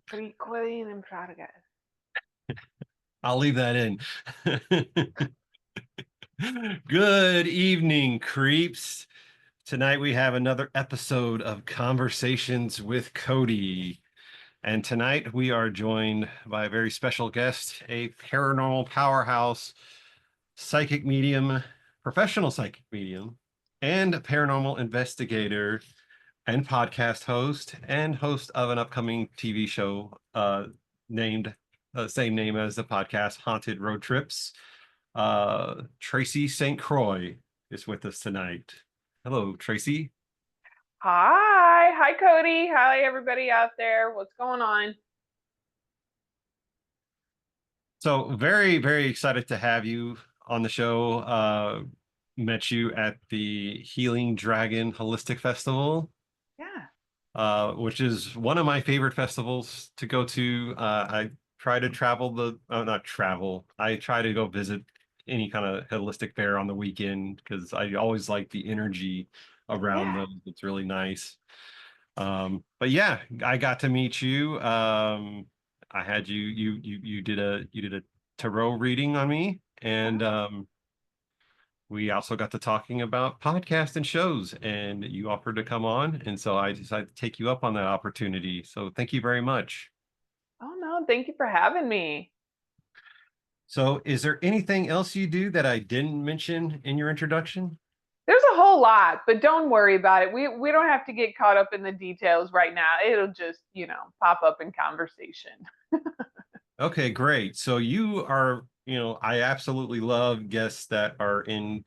Pretty clean and proud of guys. I'll leave that in. Good evening, creeps. Tonight we have another episode of Conversations with Cody. And tonight we are joined by a very special guest, a paranormal powerhouse, psychic medium, professional psychic medium, and a paranormal investigator and podcast host and host of an upcoming TV show named same name as the podcast, Haunted Road Trips. Tracy St. Croi is with us tonight. Hello, Tracy. Hi, Cody. Hi, everybody out there. What's going on? So very, very excited to have you on the show. Met you at the Healing Dragon Holistic Festival, Yeah, which is one of my favorite festivals to go to. I try to travel not travel. I try to go visit any kind of holistic fair on the weekend because I always like the energy around yeah. those. It's really nice. But yeah, I got to meet you. I had you did a tarot reading on me, and Oh, we also got to talking about podcasts and shows, and you offered to come on, and so I decided to take you up on that opportunity. So thank you very much. oh no, thank you for having me. So is there anything else you do that I didn't mention in your introduction? There's a whole lot, but don't worry about it. We don't have to get caught up in the details right now. It'll just, pop up in conversation. Okay, great. So you are, I absolutely love guests that are in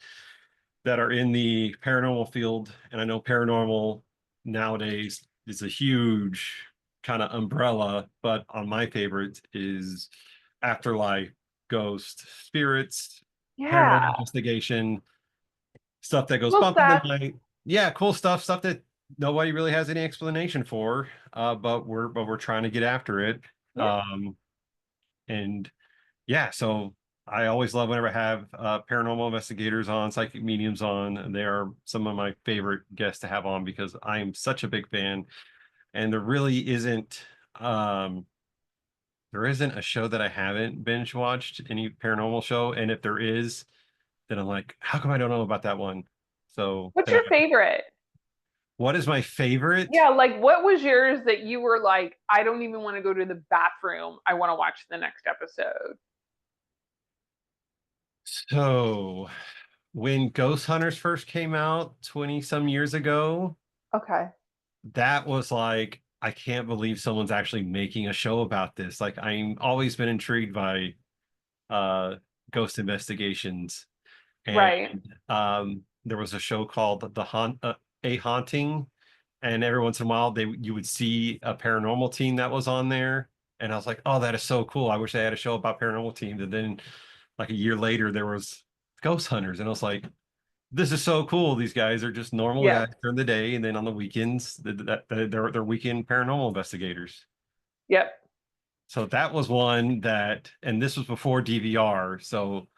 the paranormal field. And I know paranormal nowadays is a huge kind of umbrella, but on my favorite is afterlife, ghost, spirits, paranormal Yeah, investigation, stuff that goes cool bump in the stuff. night. Yeah, cool stuff that nobody really has any explanation for. But we're trying to get after it. Yeah. Um, and yeah, so I always love whenever I have paranormal investigators on, psychic mediums on. They are some of my favorite guests to have on because I am such a big fan. And um, there isn't a show that I haven't binge watched, any paranormal show. And if there is, then I'm like, how come I don't know about that one? So What's then your favorite? what is my favorite? Yeah, like what was yours that you were like, I don't even want to go to the bathroom. I want to watch the next episode. So when Ghost Hunters first came out 20 some years ago, Okay. that was like, I can't believe someone's actually making a show about this. Like, I'm always been intrigued by uh ghost investigations. And Right. there was a show called A Haunting, and every once in a while you would see a paranormal team that was on there. And I was like, oh, that is so cool. I wish they had a show about paranormal teams. And then like a year later there was Ghost Hunters, and I was like, this is so cool. These guys are just normal Yeah. guys during the day, and then on the weekends, they're weekend paranormal investigators. Yep. So that was one that, and this was before DVR, so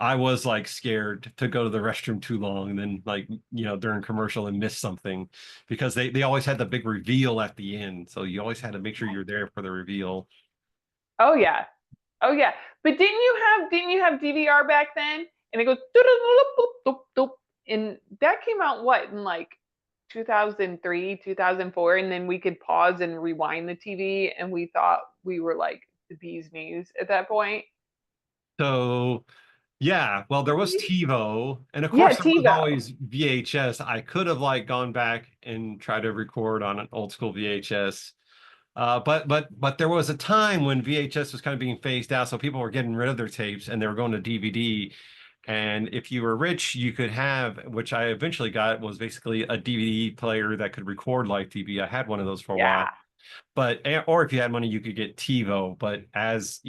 I was like scared to go to the restroom too long, and then like during commercial and miss something because they always had the big reveal at the end, so you always had to make sure you're there for the reveal. Oh yeah. Oh yeah. But didn't you have DVR back then? And it goes doop, doop, doop, doop, and that came out what in like 2003, 2004, and then we could pause and rewind the TV and we thought we were like the bee's knees at that point. So yeah, well, there was TiVo, and of Yeah, course there was TiVo. always VHS. I could have like gone back and tried to record on an old school VHS. But there was a time when VHS was kind of being phased out, so people were getting rid of their tapes and they were going to DVD. And if you were rich, you could have, which I eventually got, was basically a DVD player that could record live TV. I had one of those for a while. Yeah. But or if you had money, you could get TiVo. But I was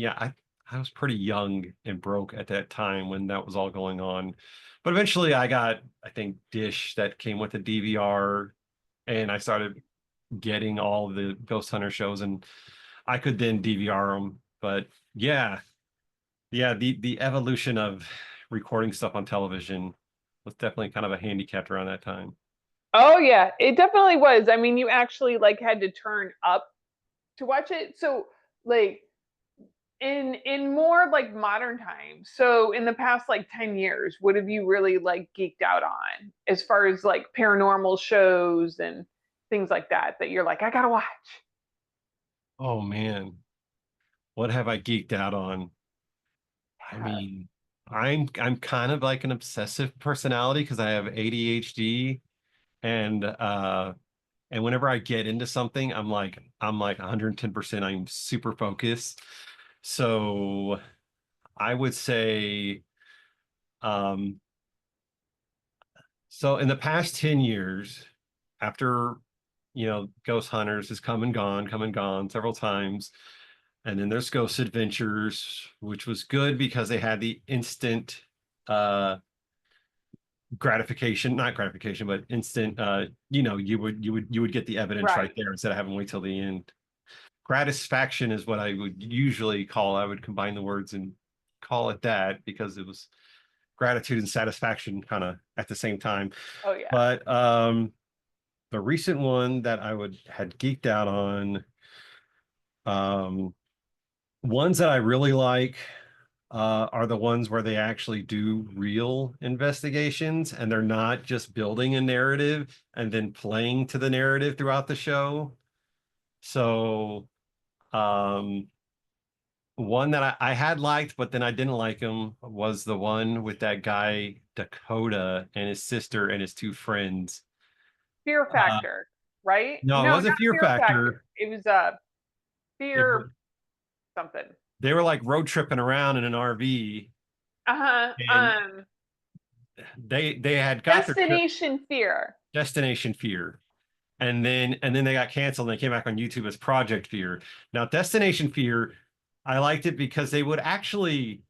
pretty young and broke at that time when that was all going on. But eventually I got, I think, Dish that came with a DVR, and I started getting all the Ghost Hunter shows, and I could then DVR them. But yeah, yeah, the evolution of recording stuff on television was definitely kind of a handicap around that time. Oh yeah, it definitely was. I mean, you actually like had to turn up to watch it. So like in more like modern times. So in the past like 10 years, what have you really like geeked out on as far as like paranormal shows and things like that you're like, I gotta watch? Oh man, what have I geeked out on? I Yeah. mean, I'm kind of like an obsessive personality because I have ADHD and whenever I get into something, I'm like 110%. I'm super focused. So I would say um so in the past 10 years, after Ghost Hunters has come and gone several times. And then there's Ghost Adventures, which was good because they had the instant uh gratification, not gratification, but instant you would get the evidence right Right. there instead of having to wait till the end. Gratisfaction is what I would usually call. I would combine the words and call it that because it was gratitude and satisfaction kind of at the same time. Oh yeah. But the recent one that I would had geeked out on, um ones that I really like are the ones where they actually do real investigations and they're not just building a narrative and then playing to the narrative throughout the show. So, um, one that I had liked, but then I didn't like him was the one with that guy Dakota and his sister and his two friends. Fear Uh, Factor, right? no, it No, not wasn't Fear Fear Factor. Factor. It was It, Fear something. they were like road tripping around in an RV Uh-huh. and they had got their trip Destination Fear. Destination Fear. And then they got canceled and they came back on YouTube as Project Fear. Now, Destination Fear, I liked it because they would actually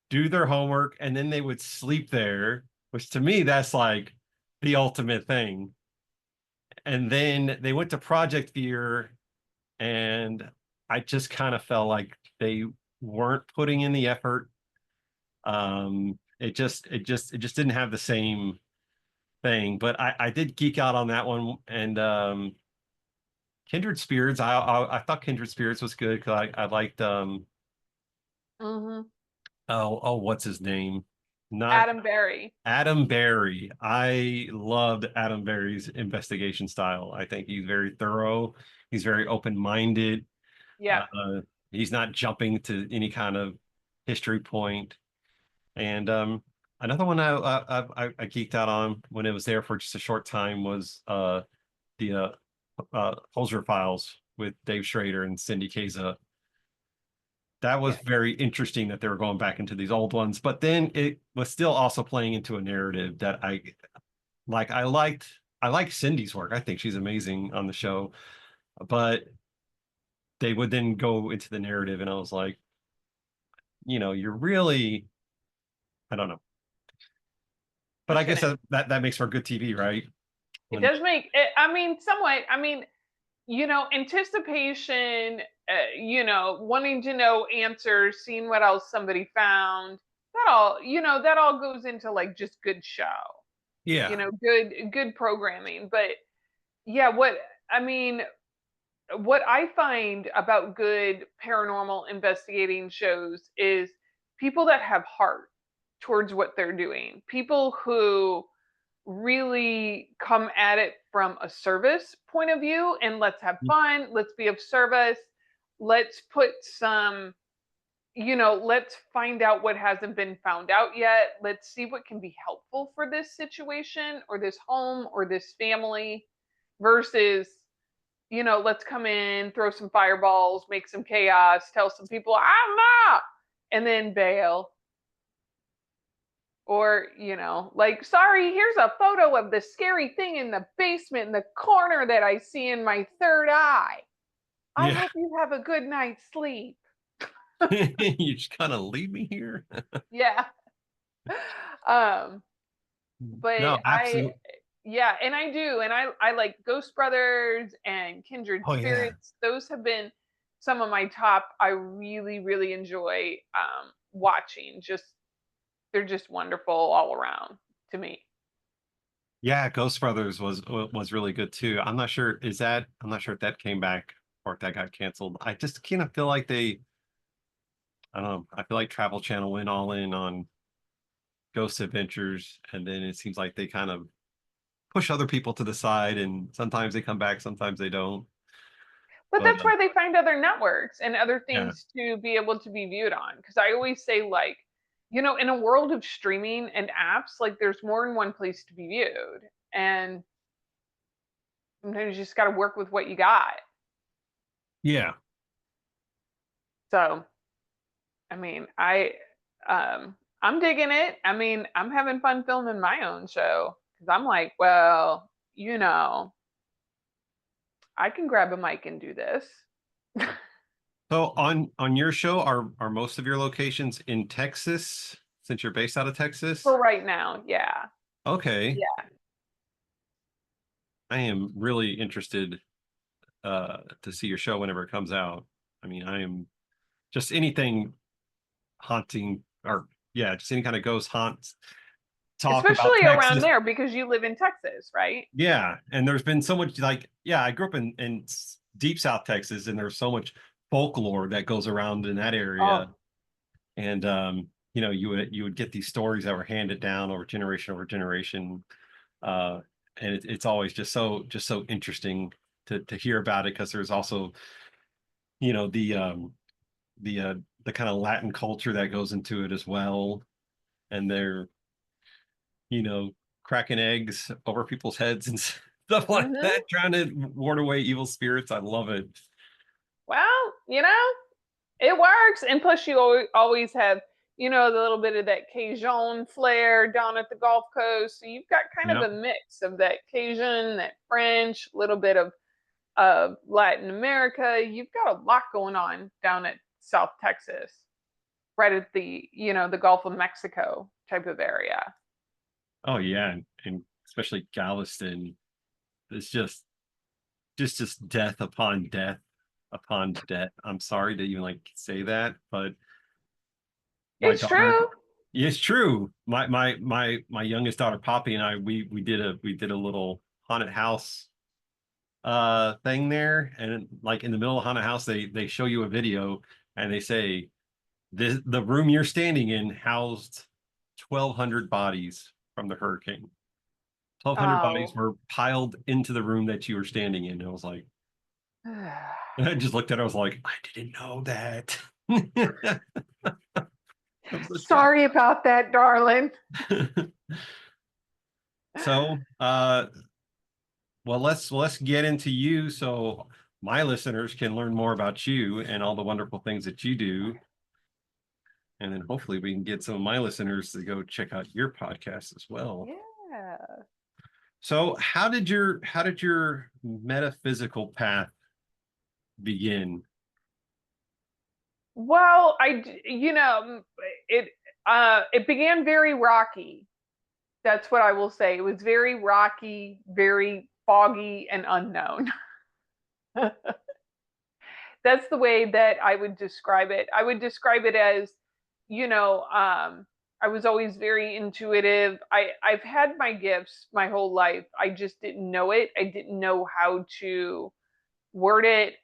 do their homework and then they would sleep there, which to me that's like the ultimate thing. And then they went to Project Fear and I just kind of felt like they weren't putting in the effort. It just didn't have the same thing. But I did geek out on that one and Kindred Spirits. I thought Kindred Spirits was good because I liked Hmm. what's his name? Not Adam Berry. Adam Berry. I loved Adam Berry's investigation style. I think he's very thorough. He's very open-minded. Yep. Uh, he's not jumping to any kind of history point. And another one I geeked out on when it was there for just a short time was the Holzer Files with Dave Schrader and Cindy Kaza. That was Yeah. very interesting that they were going back into these old ones, but then it was still also playing into a narrative that I like. I like Cindy's work. I think she's amazing on the show, but they would then go into the narrative, and I was like, you're really, I don't know. But I Pushing guess it. that makes for good TV, right? It When does make it, I mean, somewhat. I mean, anticipation, wanting to know answers, seeing what else somebody found. That all goes into like just good show, yeah. good programming. But yeah, I mean, what I find about good paranormal investigating shows is people that have heart towards what they're doing, people who really come at it from a service point of view and let's have fun, let's be of service, let's put some, let's find out what hasn't been found out yet, let's see what can be helpful for this situation or this home or this family versus, let's come in, throw some fireballs, make some chaos, tell some people I'm not, and then bail. Or, like, sorry, here's a photo of the scary thing in the basement in the corner that I see in my third eye. I Yeah. hope you have a good night's sleep. You just kind of leave me here. Yeah. Um, but No, absolutely. yeah, and I do. And I like Ghost Brothers and Kindred Oh yeah. Spirits. Those have been some of my top. I really, really enjoy watching. They're just wonderful all around to me. Yeah, Ghost Brothers was really good too. I'm not sure if that came back park that got canceled. I just kind of feel like I don't know. I feel like Travel Channel went all in on Ghost Adventures, and then it seems like they kind of push other people to the side, and sometimes they come back, sometimes they don't. But But that's why they find other networks and other yeah, things to be able to be viewed on. Because I always say, like, in a world of streaming and apps, like, there's more than one place to be viewed. And sometimes you just got to work with what you got. yeah. So, I mean, I'm digging it. I mean, I'm having fun filming my own show because I'm like, well, I can grab a mic and do this. So on your show, are most of your locations in Texas since you're based out of Texas? For right now, yeah. Okay. Yeah. I am really interested to see your show whenever it comes out. I mean, I am just anything haunting or yeah, just any kind of ghost haunts talk about Especially around Texas. there because you live in Texas, right? Yeah, and there's been so much like yeah, I grew up in deep South Texas, and there's so much folklore that goes around in that area. Oh. And you would get these stories that were handed down over generation, uh, and it's always just so interesting to hear about it because there's also you know the um the uh the kind of Latin culture that goes into it as well, and they're you know cracking eggs over people's heads and stuff like Hmm. that, trying to ward away evil spirits. I love it. Well, it works. And plus, you always have, the little bit of that Cajun flair down at the Gulf Coast. So you've got kind of Yep. a mix of that Cajun, that French, a little bit of Latin America. You've got a lot going on down at South Texas, right at the Gulf of Mexico type of area. Oh yeah, and especially Galveston. It's just death upon death upon death. I'm sorry to even like say that, but my It's daughter, true. it's true. My youngest daughter Poppy and I we did a little haunted house thing there, and like in the middle of haunted house they show you a video and they say the room you're standing in housed 1,200 bodies from the hurricane. 1,200 bodies Oh. were piled into the room that you were standing in. And I was like, and I just looked at it, I was like, I didn't know that. I was so shocked. Sorry about that, darling. So, well, let's get into you so my listeners can learn more about you and all the wonderful things that you do. And then hopefully we can get some of my listeners to go check out your podcast as well. Yeah. So, how did your metaphysical path begin? Well, it began very rocky. That's what I will say. It was very rocky, very foggy and unknown. That's the way that I would describe it. I would describe it as, I was always very intuitive. I've had my gifts my whole life. I just didn't know it. I didn't know how to word it.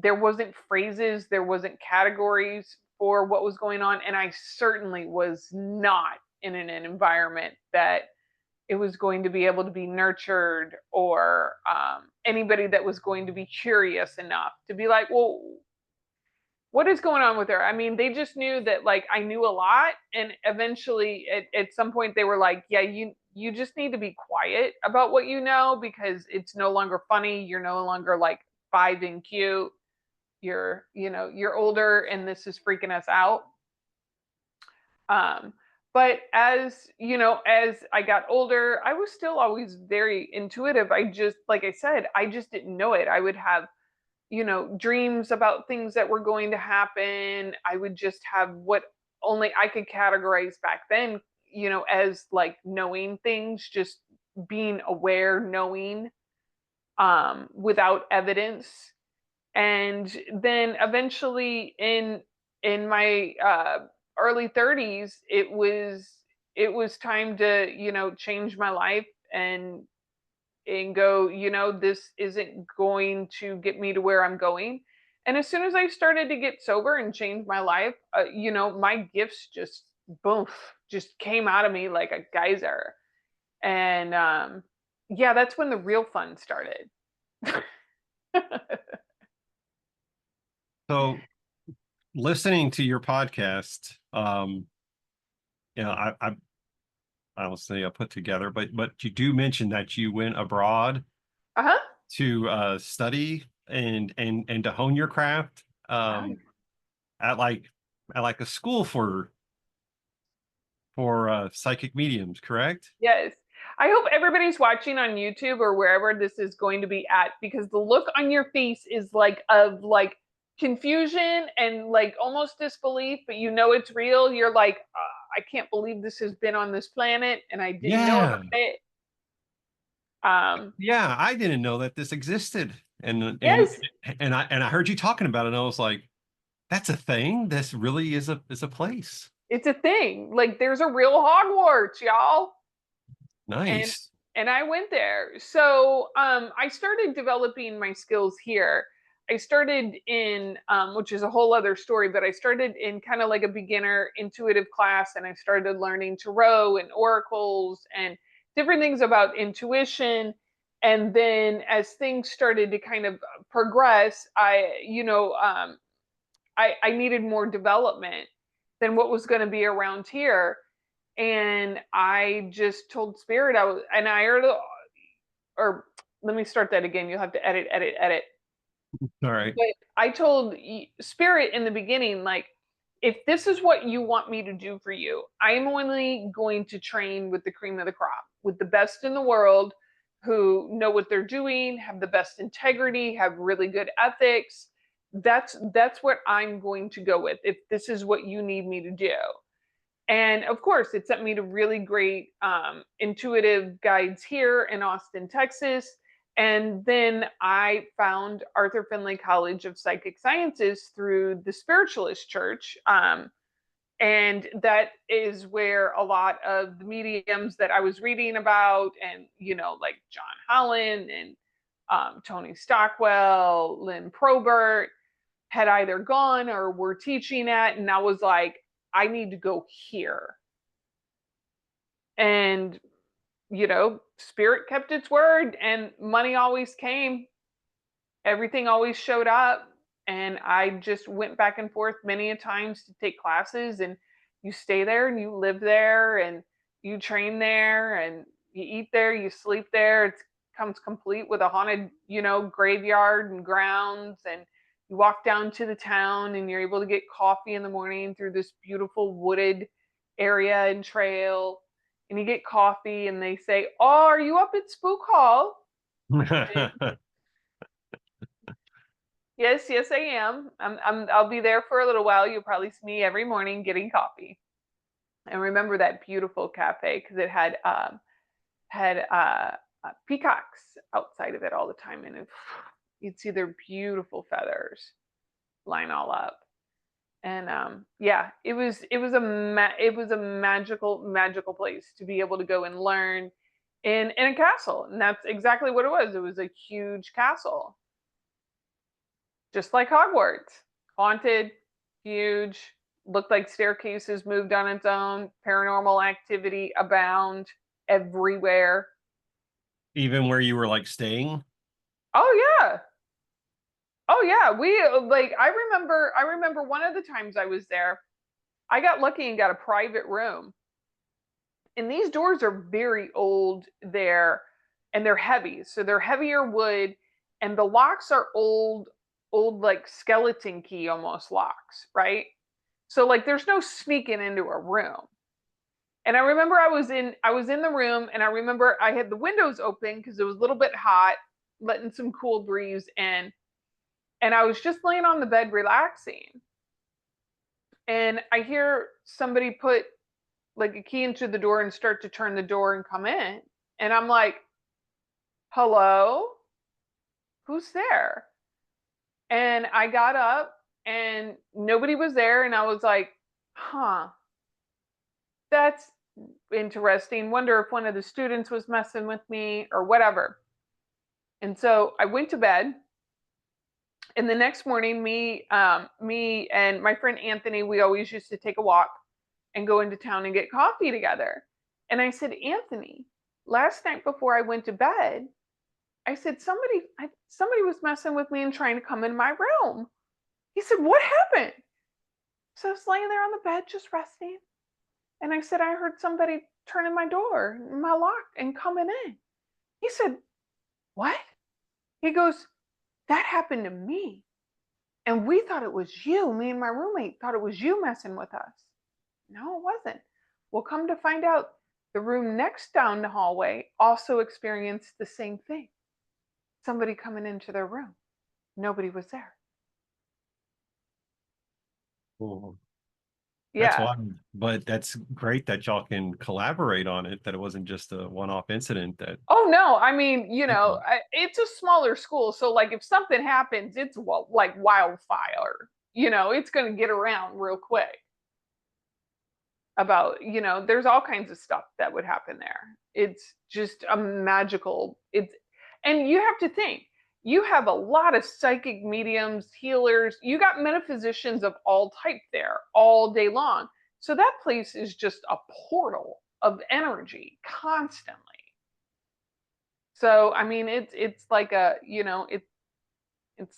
There wasn't phrases, there wasn't categories for what was going on. And I certainly was not in an environment that it was going to be able to be nurtured, or anybody that was going to be curious enough to be like, well, what is going on with her? I mean, they just knew that, like, I knew a lot, and eventually at some point they were like, yeah, you just need to be quiet about what you know, because it's no longer funny. You're no longer like five and cute. You're older, and this is freaking us out. Um, but as I got older, I was still always very intuitive. Like I said, I just didn't know it. I would have, dreams about things that were going to happen. I would just have what only I could categorize back then, as like knowing things, just being aware, knowing, without evidence. And then eventually in my early 30s, it was time to change my life and and go, this isn't going to get me to where I'm going. And as soon as I started to get sober and change my life, my gifts just boom, just came out of me like a geyser. And yeah, that's when the real fun started. So listening to your podcast, I don't say I put together, but you do mention that you went abroad Uh-huh. to study and to hone your craft Oh, at like a school for psychic mediums, correct? yes. I hope everybody's watching on YouTube or wherever this is going to be at, because the look on your face is like of like confusion and like almost disbelief, but it's real. You're like, I can't believe this has been on this planet and I didn't know Yeah. about it. Um, Yeah, I didn't know that this existed. And and yes, and I heard you talking about it and I was like, that's a thing. This really is a place. it's a thing. Like there's a real Hogwarts, y'all. and Nice. and I went there. So I started developing my skills here. I started in which is a whole other story, but I started in kind of like a beginner intuitive class, and I started learning tarot and oracles and different things about intuition. And then as things started to kind of progress, I needed more development than what was going to be around here. And I just told Spirit and I heard, or let me start that again. You'll have to edit. All right. But I told Spirit in the beginning, like, if this is what you want me to do for you, I'm only going to train with the cream of the crop, with the best in the world who know what they're doing, have the best integrity, have really good ethics. That's what I'm going to go with if this is what you need me to do. And of course, it sent me to really great intuitive guides here in Austin, Texas. And then I found Arthur Findlay College of Psychic Sciences through the Spiritualist Church. And that is where a lot of the mediums that I was reading about, and, like John Holland and Tony Stockwell, Lynn Probert, had either gone or were teaching at. And I was like, I need to go here. And, Spirit kept its word and money always came. Everything always showed up. And I just went back and forth many a times to take classes. And you stay there and you live there and you train there and you eat there, you sleep there. It comes complete with a haunted, graveyard and grounds. And you walk down to the town and you're able to get coffee in the morning through this beautiful wooded area and trail. And you get coffee and they say, "Oh, are you up at Spook Hall?" Yes, yes, I am. I'll be there for a little while. You'll probably see me every morning getting coffee. And remember that beautiful cafe because it had peacocks outside of it all the time, and you'd see their beautiful feathers line all up. And yeah, it was a magical place to be able to go and learn in a castle, and that's exactly what it was. It was a huge castle, just like Hogwarts, haunted, huge, looked like staircases moved on its own, paranormal activity abound everywhere. Even where you were like staying? Oh yeah. Oh yeah, we like I remember one of the times I was there, I got lucky and got a private room. And these doors are very old there, and they're heavy. So they're heavier wood, and the locks are old like skeleton key almost locks, right? So like there's no sneaking into a room. And I remember I was in the room, and I remember I had the windows open because it was a little bit hot, letting some cool breeze in. And I was just laying on the bed relaxing. And I hear somebody put like a key into the door and start to turn the door and come in. And I'm like, hello? Who's there? And I got up and nobody was there. And I was like, huh, that's interesting. Wonder if one of the students was messing with me or whatever. And so I went to bed. And the next morning, me and my friend Anthony, we always used to take a walk and go into town and get coffee together. And I said, Anthony, last night before I went to bed, I said, somebody was messing with me and trying to come in my room. He said, what happened? So I was laying there on the bed just resting. And I said, I heard somebody turning my door, my lock, and coming in. He said, what? He goes, that happened to me. And we thought it was you. Me and my roommate thought it was you messing with us. No, it wasn't. Well, come to find out, the room next down the hallway also experienced the same thing. Somebody coming into their room. Nobody was there. Cool. That's Yeah. wild, but that's great that y'all can collaborate on it, that it wasn't just a one-off incident that. Oh no, I mean, it's a smaller school, so like if something happens, it's like wildfire. It's going to get around real quick. About, there's all kinds of stuff that would happen there. It's just a magical. And you have to think, you have a lot of psychic mediums, healers. You got metaphysicians of all type there all day long. So that place is just a portal of energy constantly. So I mean, it's like it's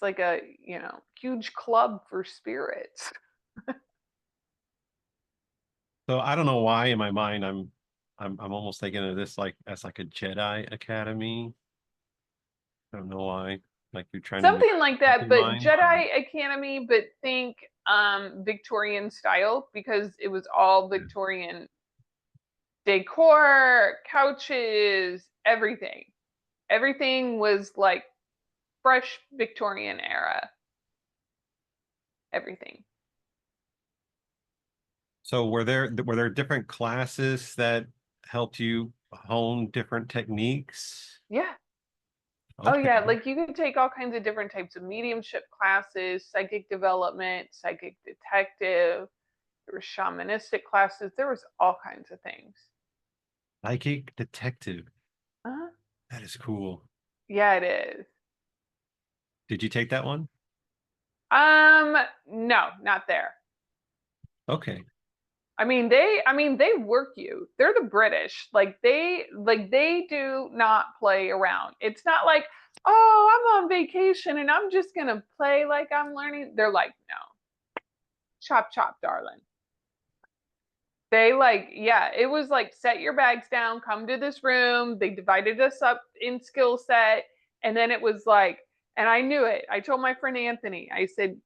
like a huge club for spirits. So I don't know why in my mind I'm almost thinking of this like as like a Jedi Academy. I don't know why. Like you're trying to make Something like that, but mind. Jedi Academy, but think Victorian style, because it was all Victorian decor, couches, everything. Everything was like fresh Victorian era. Everything. So were there different classes that helped you hone different techniques? Yeah. Oh Okay. yeah, like you could take all kinds of different types of mediumship classes, psychic development, psychic detective, there were shamanistic classes, there was all kinds of things. Psychic detective. Uh-huh. That is cool. Yeah, it is. Did you take that one? No, not there. Okay. I mean they work you. They're the British. Like they do not play around. It's not like, "Oh, I'm on vacation and I'm just going to play like I'm learning." They're like, "No. Chop chop, darling." Yeah, it was like, set your bags down, come to this room. They divided us up in skill set. And then it was like, and I knew it. I told my friend Anthony, I said,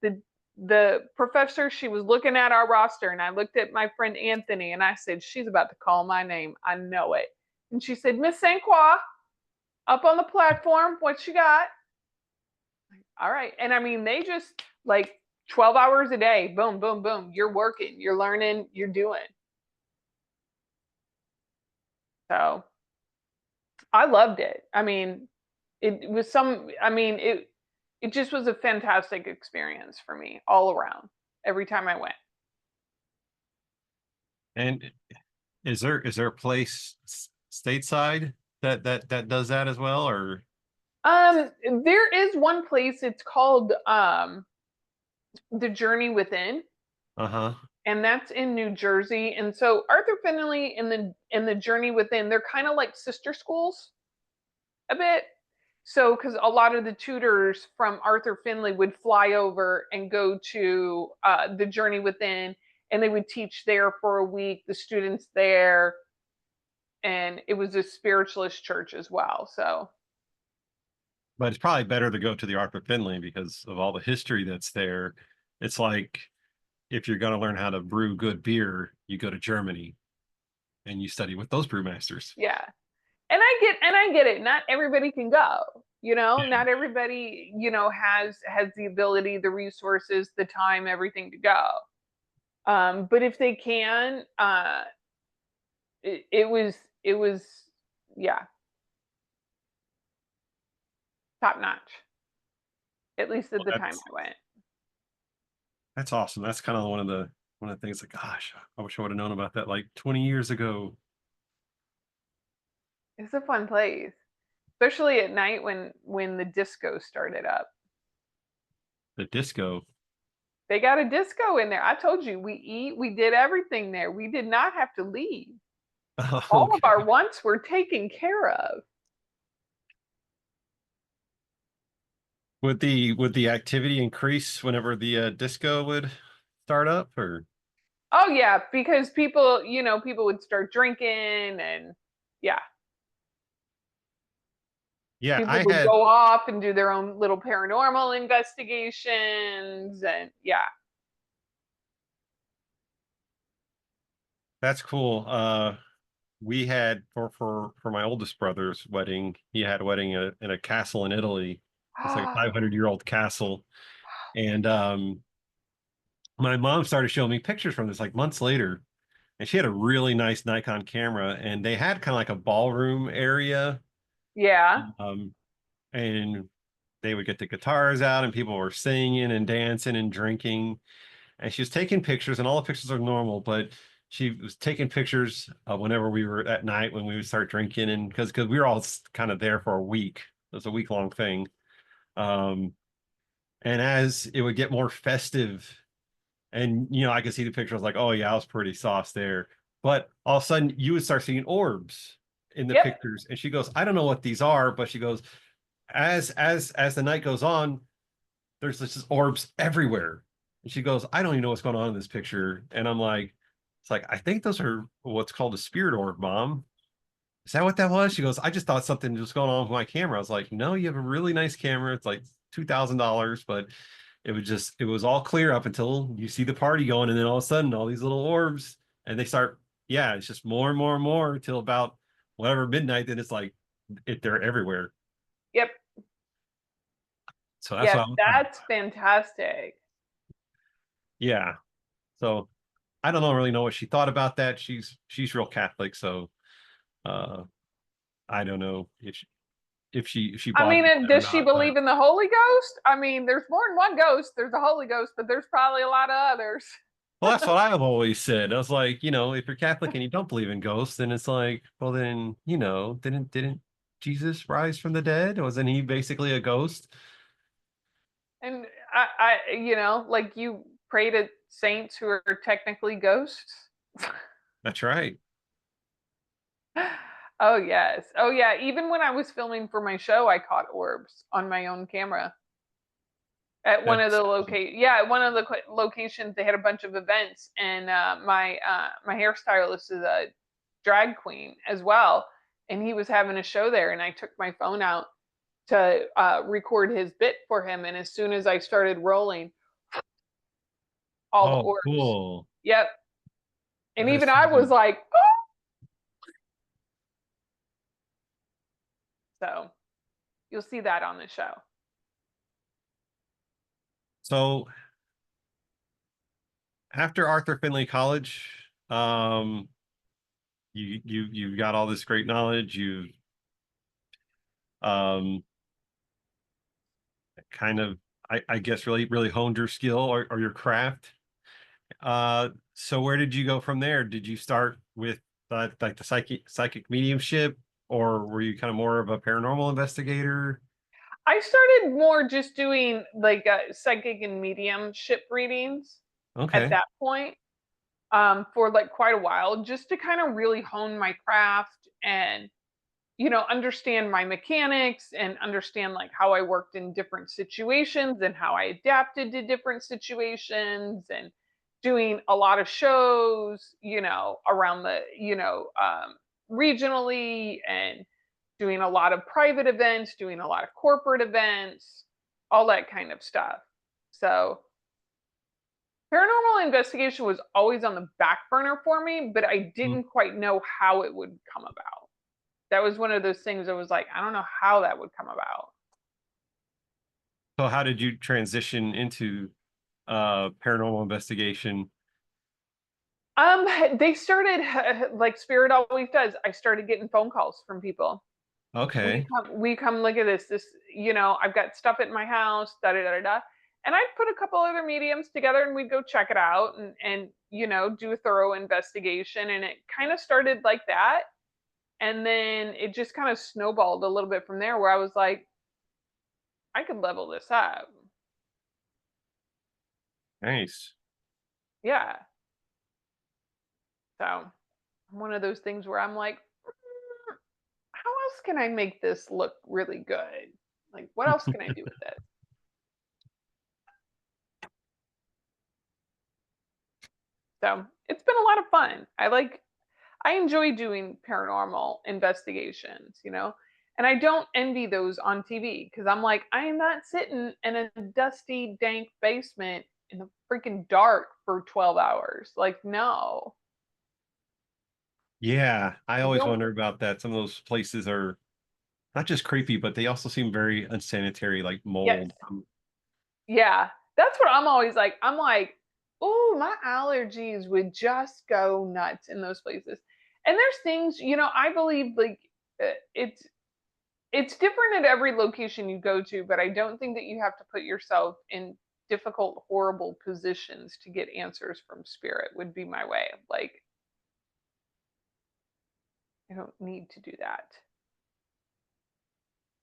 the professor, she was looking at our roster, and I looked at my friend Anthony and I said, she's about to call my name. I know it. And she said, Miss St. Croix, up on the platform, what you got? All right. And I mean, they just like 12 hours a day, boom, boom, boom. You're working, you're learning, you're doing. So I loved it. I mean, it just was a fantastic experience for me all around every time I went. And is there a place stateside that does that as well, or? There is one place, it's called The Journey Within, Uh-huh. and that's in New Jersey. And so Arthur Finley and the Journey Within, they're kind of like sister schools a bit. So, because a lot of the tutors from Arthur Finley would fly over and go to the Journey Within, and they would teach there for a week, the students there. And it was a spiritualist church as well. So, But it's probably better to go to the Arthur Finley because of all the history that's there. It's like if you're going to learn how to brew good beer, you go to Germany and you study with those brewmasters. yeah. And I get it. Not everybody can go. Not everybody, has the ability, the resources, the time, everything to go. But if they can, it was yeah, top notch. At least at Well, the time that's I went. that's awesome. That's kind of one of the things like, gosh, I wish I would have known about that like 20 years ago. It's a fun place. especially at night when the disco started up. The disco. They got a disco in there. I told you, we did everything there. We did not have to leave. Oh, All of our okay. wants were taken care of. Would the activity increase whenever the disco would start up, or? Oh yeah, because people would start drinking and yeah, Yeah, people I would had. go off and do their own little paranormal investigations and yeah. That's cool. We had for my oldest brother's wedding. He had a wedding in a castle in Italy. It's like a 500-year-old castle, and my mom started showing me pictures from this like months later, and she had a really nice Nikon camera, and they had kind of like a ballroom area, Yeah. um, and they would get the guitars out, and people were singing and dancing and drinking, and she was taking pictures, and all the pictures are normal, but she was taking pictures whenever we were at night when we would start drinking, and because we were all kind of there for a week. It was a week-long thing. Um, and as it would get more festive, and I could see the picture, I was like, oh yeah, I was pretty sauce there. But all of a sudden you would start seeing orbs in the Yep. pictures. And she goes, I don't know what these are, but she goes, as the night goes on, there's just orbs everywhere. And she goes, I don't even know what's going on in this picture. And I'm like, it's like, I think those are what's called a spirit orb, Mom. Is that what that was? She goes, I just thought something was going on with my camera. I was like, no, you have a really nice camera. It's like $2,000, but it was all clear up until you see the party going, and then all of a sudden all these little orbs, and they start, yeah, it's just more and more and more till about whatever midnight, then it's like they're everywhere. Yep. So that's Yep. what I'm That's fantastic. yeah. So I don't know really know what she thought about that. She's real Catholic, so uh I don't know if she I bought mean, into and that or does she not, but believe in the Holy Ghost? I mean, there's more than one ghost. There's a Holy Ghost, but there's probably a lot of others. well, that's what I've always said. I was like, if you're Catholic and you don't believe in ghosts, then it's like, well, then, didn't Jesus rise from the dead? Wasn't he basically a ghost? And like you pray to saints who are technically ghosts. That's right. Oh yes. Oh yeah. Even when I was filming for my show, I caught orbs on my own camera at one of That's the at one of the locations. They had a bunch of events, and my hairstylist is a drag queen as well, and he was having a show there, and I took my phone out to record his bit for him, and as soon as I started rolling, all the oh, orbs. cool. Yep. And That is even so I was neat. like, oh! So you'll see that on the show. So after Arthur Finley College, you got all this great knowledge. You um kind of, I guess, really honed your skill or your craft. So where did you go from there? Did you start with like the psychic mediumship, or were you kind of more of a paranormal investigator? I started more just doing like psychic and mediumship readings at Okay. that point for like quite a while, just to kind of really hone my craft and understand my mechanics and understand like how I worked in different situations and how I adapted to different situations and doing a lot of shows, around the, regionally and doing a lot of private events, doing a lot of corporate events, all that kind of stuff. So, paranormal investigation was always on the back burner for me, but I Mm. didn't quite know how it would come about. That was one of those things I was like, I don't know how that would come about. So how did you transition into paranormal investigation? They started like Spirit always does. I started getting phone calls from people. Okay. We come look at this. I've got stuff at my house, da da da da. And I'd put a couple other mediums together and we'd go check it out and do a thorough investigation. And it kind of started like that. And then it just kind of snowballed a little bit from there where I was like, I could level this up. Nice. Yeah. So one of those things where I'm like, how else can I make this look really good? Like, what else can I do with this? So it's been a lot of fun. I enjoy doing paranormal investigations, and I don't envy those on TV because I'm like, I am not sitting in a dusty, dank basement in the freaking dark for 12 hours. Like, no. Yeah, I I always don't, wonder about that. Some of those places are not just creepy, but they also seem very unsanitary, like yes. mold. Yeah. That's what I'm always like. I'm like, oh, my allergies would just go nuts in those places. And there's things, I believe like it's different at every location you go to, but I don't think that you have to put yourself in difficult, horrible positions to get answers from spirit would be my way. Like, I don't need to do that.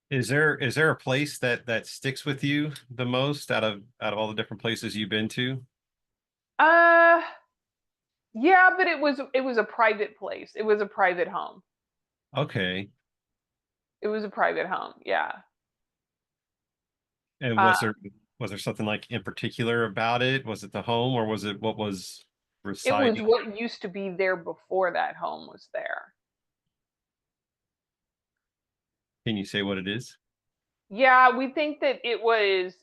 Is there a place that sticks with you the most out of all the different places you've been to? Uh yeah, but it was a private place. It was a private home. Okay. It was a private home. Yeah. And Uh was there something like in particular about it? Was it the home or was it what was it was residing? what used to be there before that home was there. Can you say what it is? Yeah, we think that it was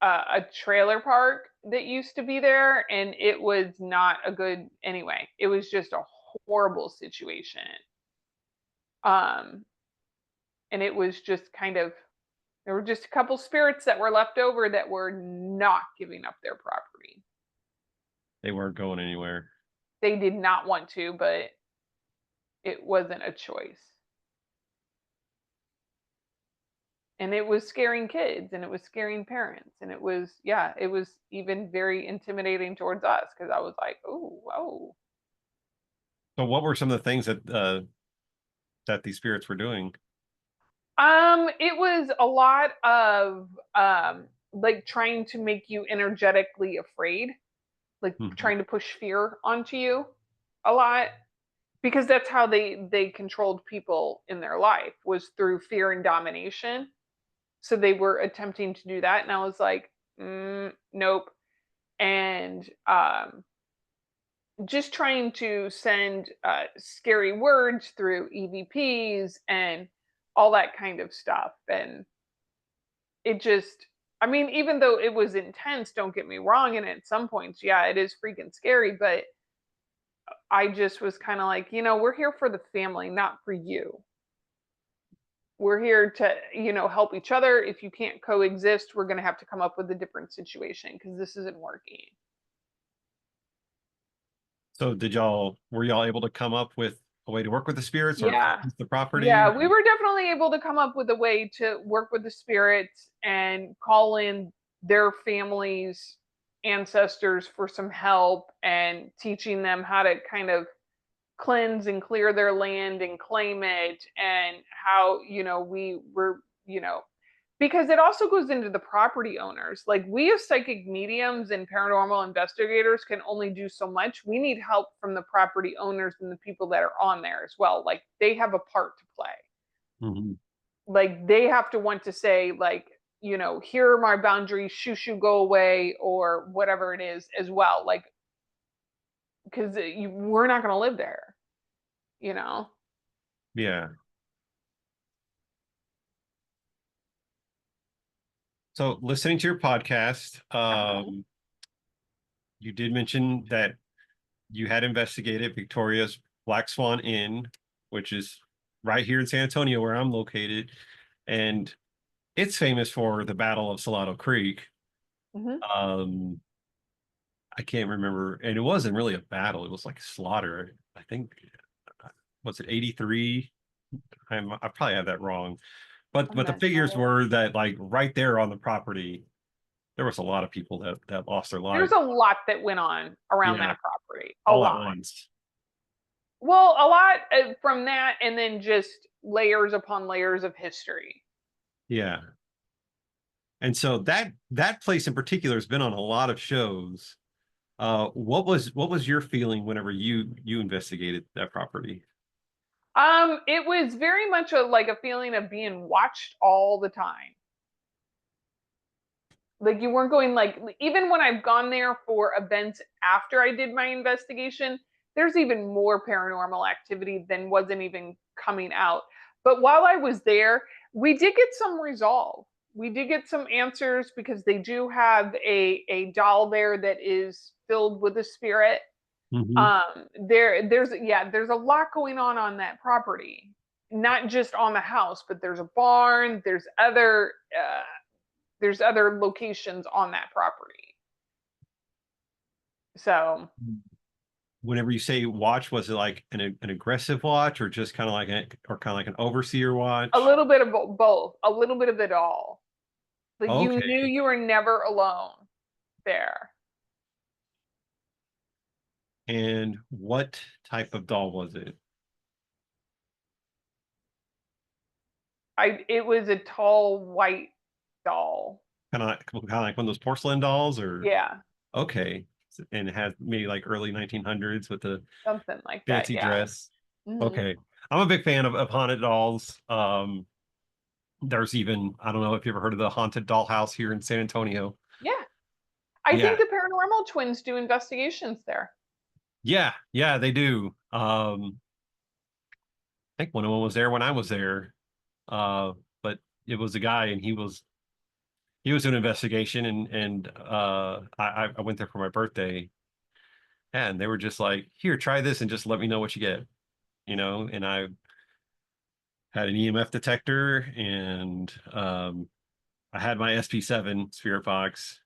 a trailer park that used to be there, and it was not a good anyway. It was just a horrible situation. Um, and it was just kind of there were just a couple spirits that were left over that were not giving up their property. They weren't going anywhere. They did not want to, but it wasn't a choice. And it was scaring kids and it was scaring parents and it was even very intimidating towards us because I was like, oh, whoa. So what were some of the things that these spirits were doing? It was a lot of like trying to make you energetically afraid, like Mhm. trying to push fear onto you a lot because that's how they controlled people in their life was through fear and domination. So they were attempting to do that and I was like, nope. And just trying to send scary words through EVPs and all that kind of stuff. And it just, I mean, even though it was intense, don't get me wrong, and at some points, yeah, it is freaking scary, but I just was kind of like, we're here for the family, not for you. We're here to, help each other. If you can't coexist, we're going to have to come up with a different situation because this isn't working. So were y'all able to come up with a way to work with the spirits or Yeah. the property? Yeah, we were definitely able to come up with a way to work with the spirits and call in their families, ancestors for some help and teaching them how to kind of cleanse and clear their land and claim it and how, we were, because it also goes into the property owners. Like we as psychic mediums and paranormal investigators can only do so much. We need help from the property owners and the people that are on there as well. Like they have a part to play. Mhm. Like they have to want to say like, here are my boundaries, shoo shoo, go away, or whatever it is as well. Like because we're not going to live there, you know. Yeah. So listening to your podcast, Uh-huh. you did mention that you had investigated Victoria's Black Swan Inn, which is right here in San Antonio, where I'm located, and it's famous for the Battle of Salado Creek. Hmm. Um, I can't remember, and it wasn't really a battle; it was like slaughter. I think was it 83? I probably have that wrong, but I'm the not figures sure. were that like right there on the property, there was a lot of people that lost their There's lives. a lot that went on around Yeah, that property. A all at lot. once. Well, a lot from that, and then just layers upon layers of history. Yeah. And so that place in particular has been on a lot of shows. What was your feeling whenever you investigated that property? It was very much like a feeling of being watched all the time. Like you weren't going like even when I've gone there for events after I did my investigation, there's even more paranormal activity than wasn't even coming out. But while I was there, we did get some resolve. We did get some answers because they do have a doll there that is filled with a spirit. Hmm. There's a lot going on that property, not just on the house, but there's a barn, there's other locations on that property. So Whenever you say watch, was it like an aggressive watch or just kind of like an overseer a watch? little bit of both, a little bit of it all. Like you knew Okay. you were never alone there. And what type of doll was it? It was a tall white doll. Kind of like one of those porcelain dolls, or Yeah, okay. And it had maybe like early 1900s with the something like that. fancy Yeah. dress. Hmm. Okay. I'm a big fan of haunted dolls. There's even, I don't know if you ever heard of the haunted dollhouse here in San Antonio. Yeah. I think Yeah. the paranormal twins do investigations there. Yeah. Yeah, they do. I think one of them was there when I was there. But it was a guy and he was doing an investigation and I went there for my birthday and they were just like, here, try this and just let me know what you get, and I had an EMF detector and I had my SP7 spirit box.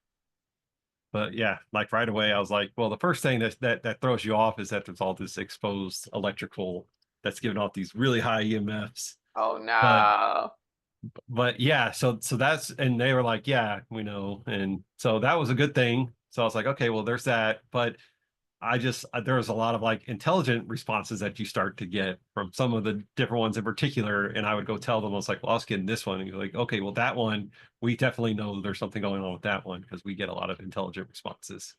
But yeah, like right away, I was like, well, the first thing that throws you off is that there's all this exposed electrical that's giving off these really high EMFs. Oh But no. but yeah, so that's and they were like, yeah, we know, and so that was a good thing. So I was like, okay, well, there's that. But there was a lot of like intelligent responses that you start to get from some of the different ones in particular, and I would go tell them, I was like, well, I was getting this one, and you're like, okay, well, that one, we definitely know there's something going on with that one because we get a lot of intelligent responses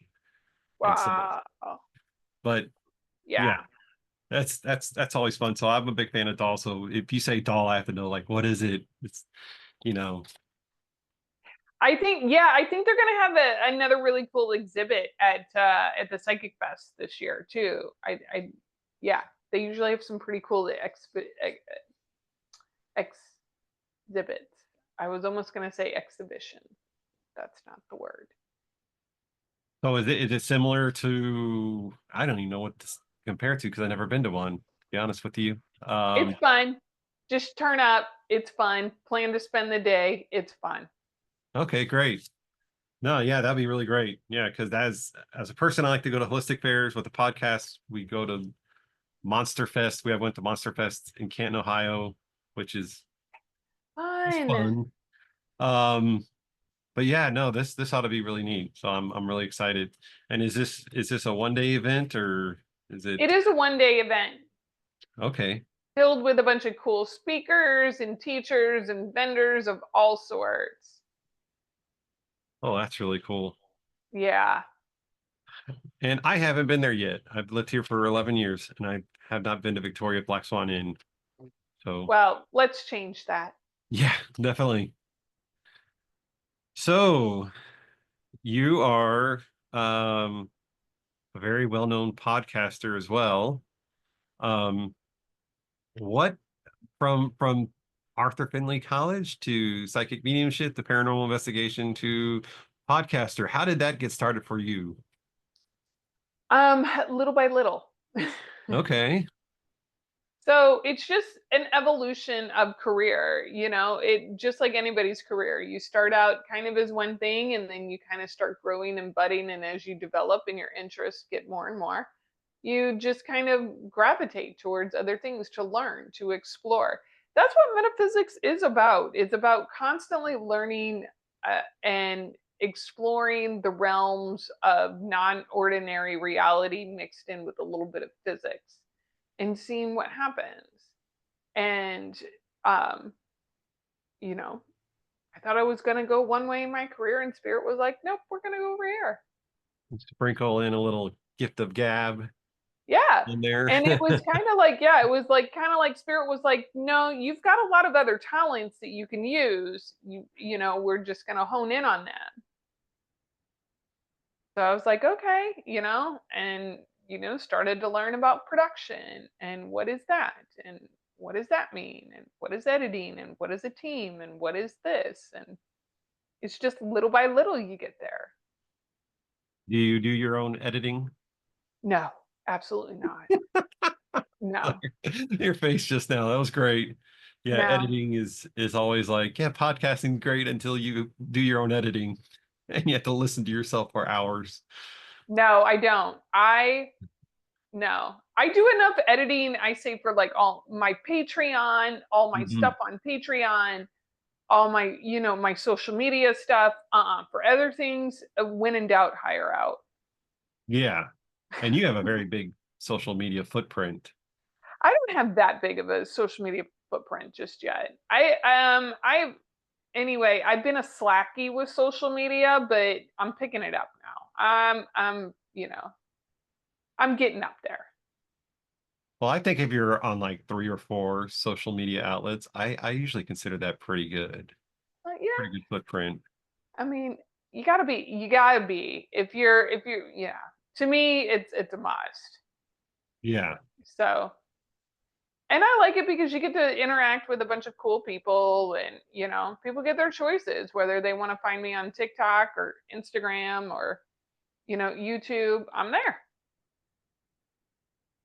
instantly. Wow. But yeah, Yeah. that's always fun. So I'm a big fan of doll. So if you say doll, I have to know like what is it? It's you know, I think they're gonna have another really cool exhibit at the Psychic Fest this year too. Yeah, they usually have some pretty cool exhibits. I was almost gonna say exhibition. That's not the word. so is it similar to I don't even know what to compare to because I've never been to one, to be honest with you. It's fun. Just turn up. It's fun. Plan to spend the day. It's fun. Okay, great. No, yeah, that'd be really great. Yeah, because as a person, I like to go to holistic fairs. With the podcast, we go to Monster Fest. We have went to Monster Fest in Canton, Ohio, which is Fun. fun. Um, but yeah, no, this ought to be really neat. So I'm really excited. And is this a 1 day event or is It it is a 1 day event okay? filled with a bunch of cool speakers and teachers and vendors of all sorts. Oh, that's really cool. Yeah. And I haven't been there yet. I've lived here for 11 years and I have not been to Victoria Black Swan Inn. So Well, let's change that. yeah, definitely. So you are a very well-known podcaster as well. Um, what from Arthur Finley College to psychic mediumship to paranormal investigation to podcaster, how did that get started for you? Little by little. Okay. So it's just an evolution of career, it just like anybody's career. You start out kind of as one thing and then you kind of start growing and budding. And as you develop and your interests get more and more, you just kind of gravitate towards other things to learn, to explore. That's what metaphysics is about. It's about constantly learning and exploring the realms of non ordinary reality mixed in with a little bit of physics. and seeing what happens. And um, you know, I thought I was gonna go one way in my career, and Spirit was like, nope, we're gonna go over here. Sprinkle in a little gift of gab Yeah. in there. And it was kind of like, yeah, it was like kind of like Spirit was like, no, you've got a lot of other talents that you can use. We're just gonna hone in on that. So I was like, okay, and started to learn about production and what is that and what does that mean and what is editing and what is a team and what is this, and it's just little by little you get there. Do you do your own editing? No, absolutely not. No, Your face just now, that was great. Yeah, no, editing is always like, yeah, podcasting great until you do your own editing and you have to listen to yourself for hours. no, I don't. No, I do enough editing, I say, for like all my Patreon, all my Mhm. stuff on Patreon, all my, my social media stuff. For other things, when in doubt, hire out. Yeah. And you have a very big social media footprint. I don't have that big of a social media footprint just yet. Anyway, I've been a slacky with social media, but I'm picking it up now. I'm getting up there. Well, I think if you're on like 3 or 4 social media outlets, I usually consider that pretty good. But yeah, Pretty good footprint. I mean, you gotta be if you're yeah. To me, it's a must. Yeah. So, and I like it because you get to interact with a bunch of cool people, and people get their choices whether they want to find me on TikTok or Instagram or YouTube. I'm there.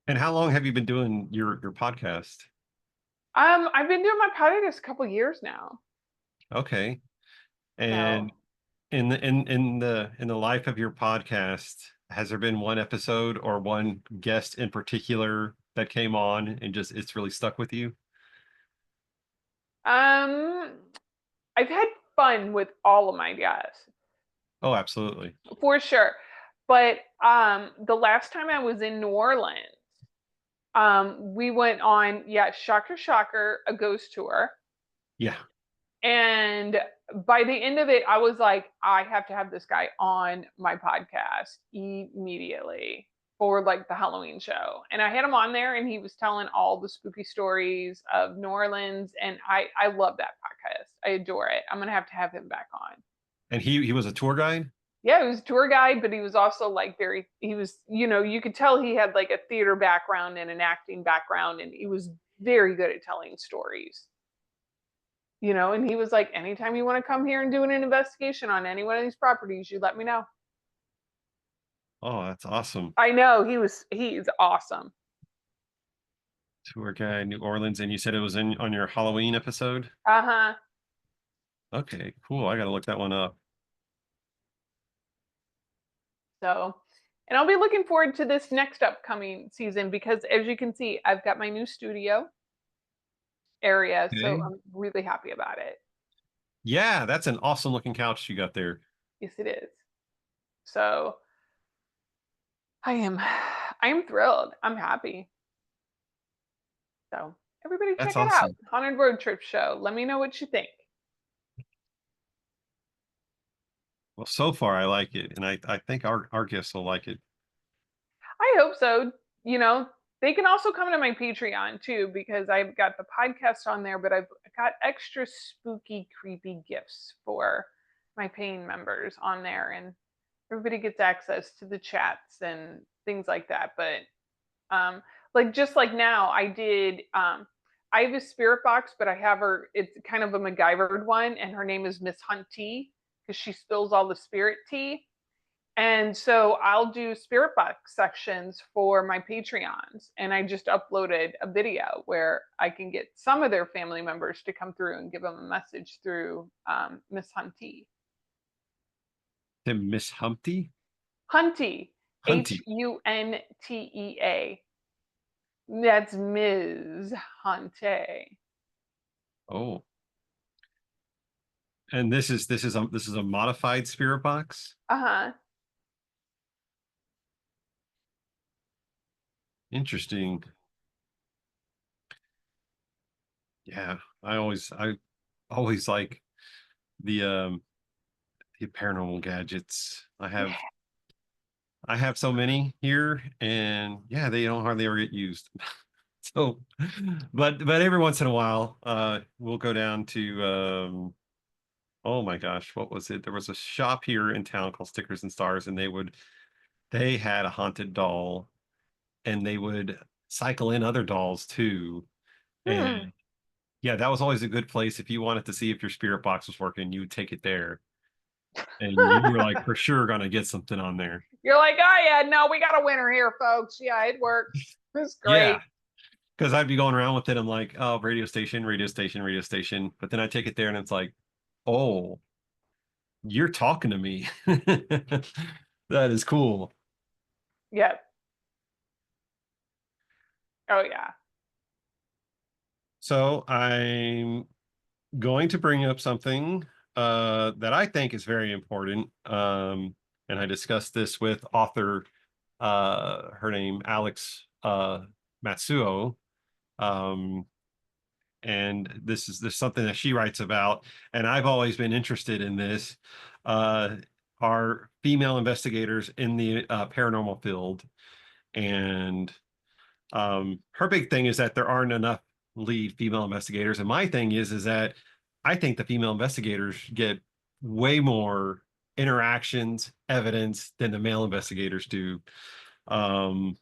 And how long have you been doing your podcast? I've been doing my podcast a couple years now. Okay. And So, in the life of your podcast, has there been one episode or one guest in particular that came on and just it's really stuck with you? um, I've had fun with all of my guests Oh, absolutely. for sure. But the last time I was in New Orleans, we went on, yeah, shocker, shocker, a ghost tour. Yeah. And by the end of it, I was like, I have to have this guy on my podcast immediately for like the Halloween show. And I had him on there and he was telling all the spooky stories of New Orleans. And I love that podcast. I adore it. I'm gonna have him back on. And he was a tour guide? Yeah, he was a tour guide, but he was also like he was, you could tell he had like a theater background and an acting background, and he was very good at telling stories. And he was like, anytime you want to come here and do an investigation on any one of these properties, you let me know. Oh, that's awesome. I know he's awesome. Tour guide, New Orleans, and you said it was in on your Halloween episode? Uh-huh. Okay, cool. I gotta look that one up. So, and I'll be looking forward to this next upcoming season because as you can see, I've got my new studio area. So Okay. I'm really happy about it. Yeah, that's an awesome looking couch you got there. Yes, it is. So I am I am thrilled. I'm happy. So everybody That's check it out. awesome. Haunted Road Trip Show. Let me know what you think. Well, so far I like it, and I think our guests will like it. I hope so. You know, they can also come to my Patreon too because I've got the podcast on there, but I've got extra spooky, creepy gifts for my paying members on there, and everybody gets access to the chats and things like that. But like just like now, I have a spirit box, but I have her. It's kind of a MacGyvered one, and her name is Miss Hunt Tea because she spills all the spirit tea. And so I'll do spirit box sections for my Patreons. And I just uploaded a video where I can get some of their family members to come through and give them a message through Miss Hunty. Tim Miss Humpty? Hunty, Hunty. Huntea. That's Ms. Hunte. Oh. And this is a modified spirit box? Uh huh. Interesting. Yeah, I always like the paranormal gadgets. I have so many here, and yeah, they don't hardly ever get used. So, but every once in a while, we'll go down to oh my gosh, what was it? There was a shop here in town called Stickers and Stars, and they had a haunted doll, and they would cycle in other dolls too. And Hmm. yeah, that was always a good place if you wanted to see if your spirit box was working. You would take it there, and you were like for sure gonna get something on there. You're like, oh yeah, no, we got a winner here, folks. Yeah, it works. It's Yeah, great. because I'd be going around with it. I'm like, oh, radio station, radio station, radio station. But then I take it there, and it's like, oh, you're talking to me. That is cool. Yep. Oh yeah. So I'm going to bring up something that I think is very important. And I discussed this with author, her name Alex Matsuo. Um, and this is something that she writes about, and I've always been interested in this. Uh, are female investigators in the paranormal field, and her big thing is that there aren't enough lead female investigators. And my thing is that I think the female investigators get way more interactions, evidence than the male investigators do. Um,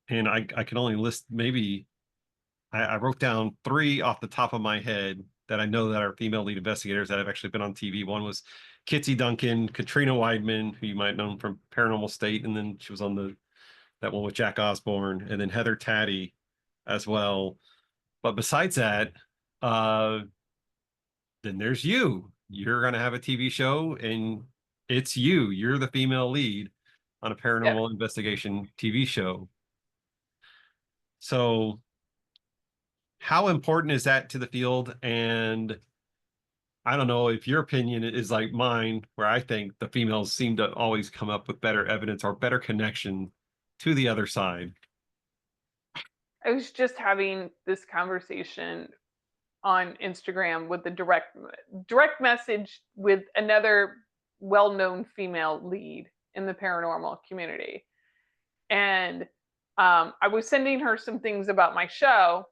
and I can only list maybe I wrote down three off the top of my head that I know that are female lead investigators that have actually been on TV. One was Kitsy Duncan, Katrina Weidman, who you might know from Paranormal State, and then she was on that one with Jack Osborne, and then Heather Taddy as well. But besides that, uh, then there's you. You're gonna have a TV show, and it's you. You're the female lead on a Yep. paranormal investigation TV show. So, how important is that to the field? And I don't know if your opinion is like mine, where I think the females seem to always come up with better evidence or better connection to the other side. I was just having this conversation on Instagram with a direct message with another well-known female lead in the paranormal community. And I was sending her some things about my show,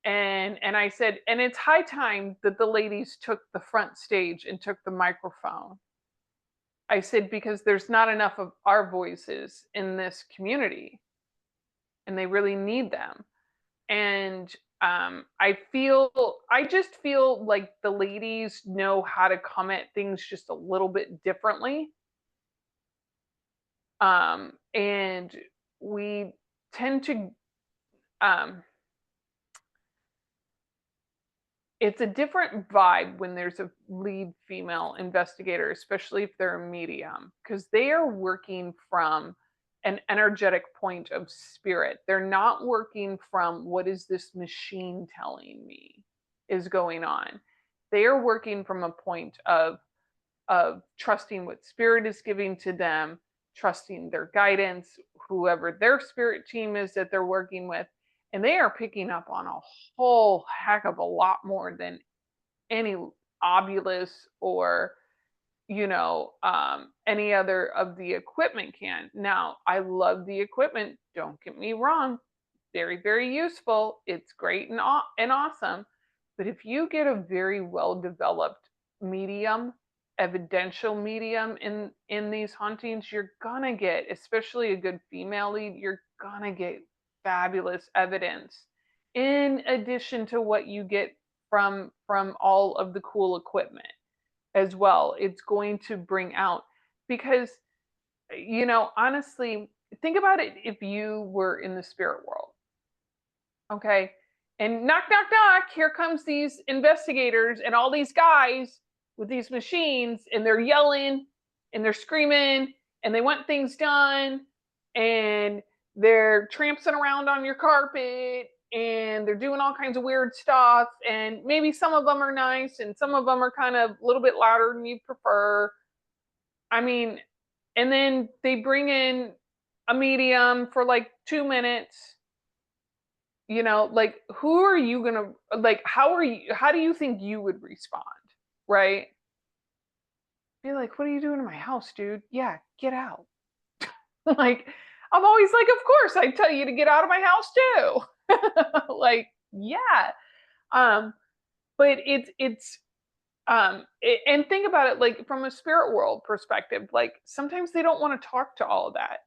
and I said, and it's high time that the ladies took the front stage and took the microphone. I said, because there's not enough of our voices in this community, and they really need them. And I just feel like the ladies know how to come at things just a little bit differently. And we tend to um it's a different vibe when there's a lead female investigator, especially if they're a medium, because they are working from an energetic point of spirit. They're not working from what is this machine telling me is going on. They are working from a point of trusting what spirit is giving to them, trusting their guidance, whoever their spirit team is that they're working with. And they are picking up on a whole heck of a lot more than any obulus or any other of the equipment can. Now, I love the equipment, don't get me wrong, very very useful, it's great and awesome. But if you get a very well developed medium, evidential medium in these hauntings, you're gonna get, especially a good female lead, you're gonna get fabulous evidence in addition to what you get from all of the cool equipment as well. It's going to bring out, because honestly, think about it. If you were in the spirit world, okay, and knock knock knock, here comes these investigators and all these guys with these machines, and they're yelling and they're screaming and they want things done, and they're tramping around on your carpet, and they're doing all kinds of weird stuff, and maybe some of them are nice and some of them are kind of a little bit louder than you prefer. I mean, and then they bring in a medium for like 2 minutes, You know, like who are you gonna like? How do you think you would respond? Right? Be like, what are you doing in my house, dude? Yeah, get out. Like, I'm always like, of course, I tell you to get out of my house too. Like, yeah. Um, but and think about it like from a spirit world perspective, like sometimes they don't want to talk to all of that.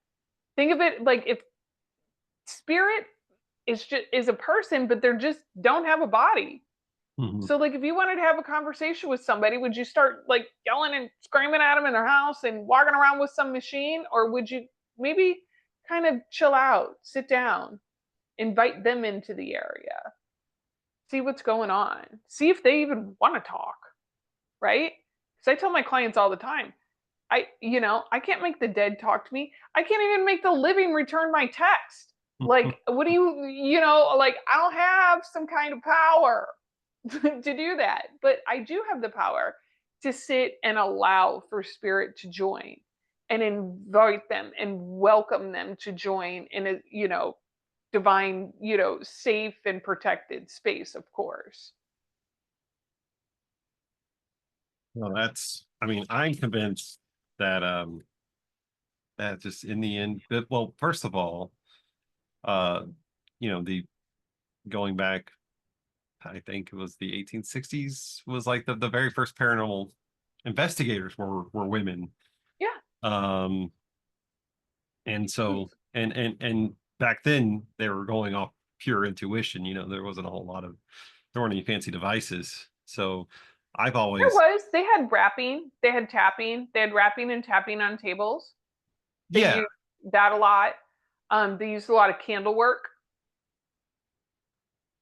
Think of it like if spirit is a person, but they're just don't have a body. Mhm. So like if you wanted to have a conversation with somebody, would you start like yelling and screaming at them in their house and walking around with some machine? Or would you maybe kind of chill out, sit down, invite them into the area, see what's going on, see if they even want to talk, right? Because I tell my clients all the time, I can't make the dead talk to me. I can't even make the living return my text. Like, what do like I don't have some kind of power to do that, but I do have the power to sit and allow for spirit to join and invite them and welcome them to join in a, divine, safe and protected space, of course. Well, I mean, I'm convinced that that just in the end, that, well, first of all, uh, the going back, I think it was the 1860s was like the very first paranormal investigators were women. Yeah. Um, and so and back then they were going off pure intuition. There wasn't a whole lot of there weren't any fancy devices. So I've There always, was. They had rapping, they had tapping, they had rapping and tapping on tables. They yeah. used that a lot. They used a lot of candle work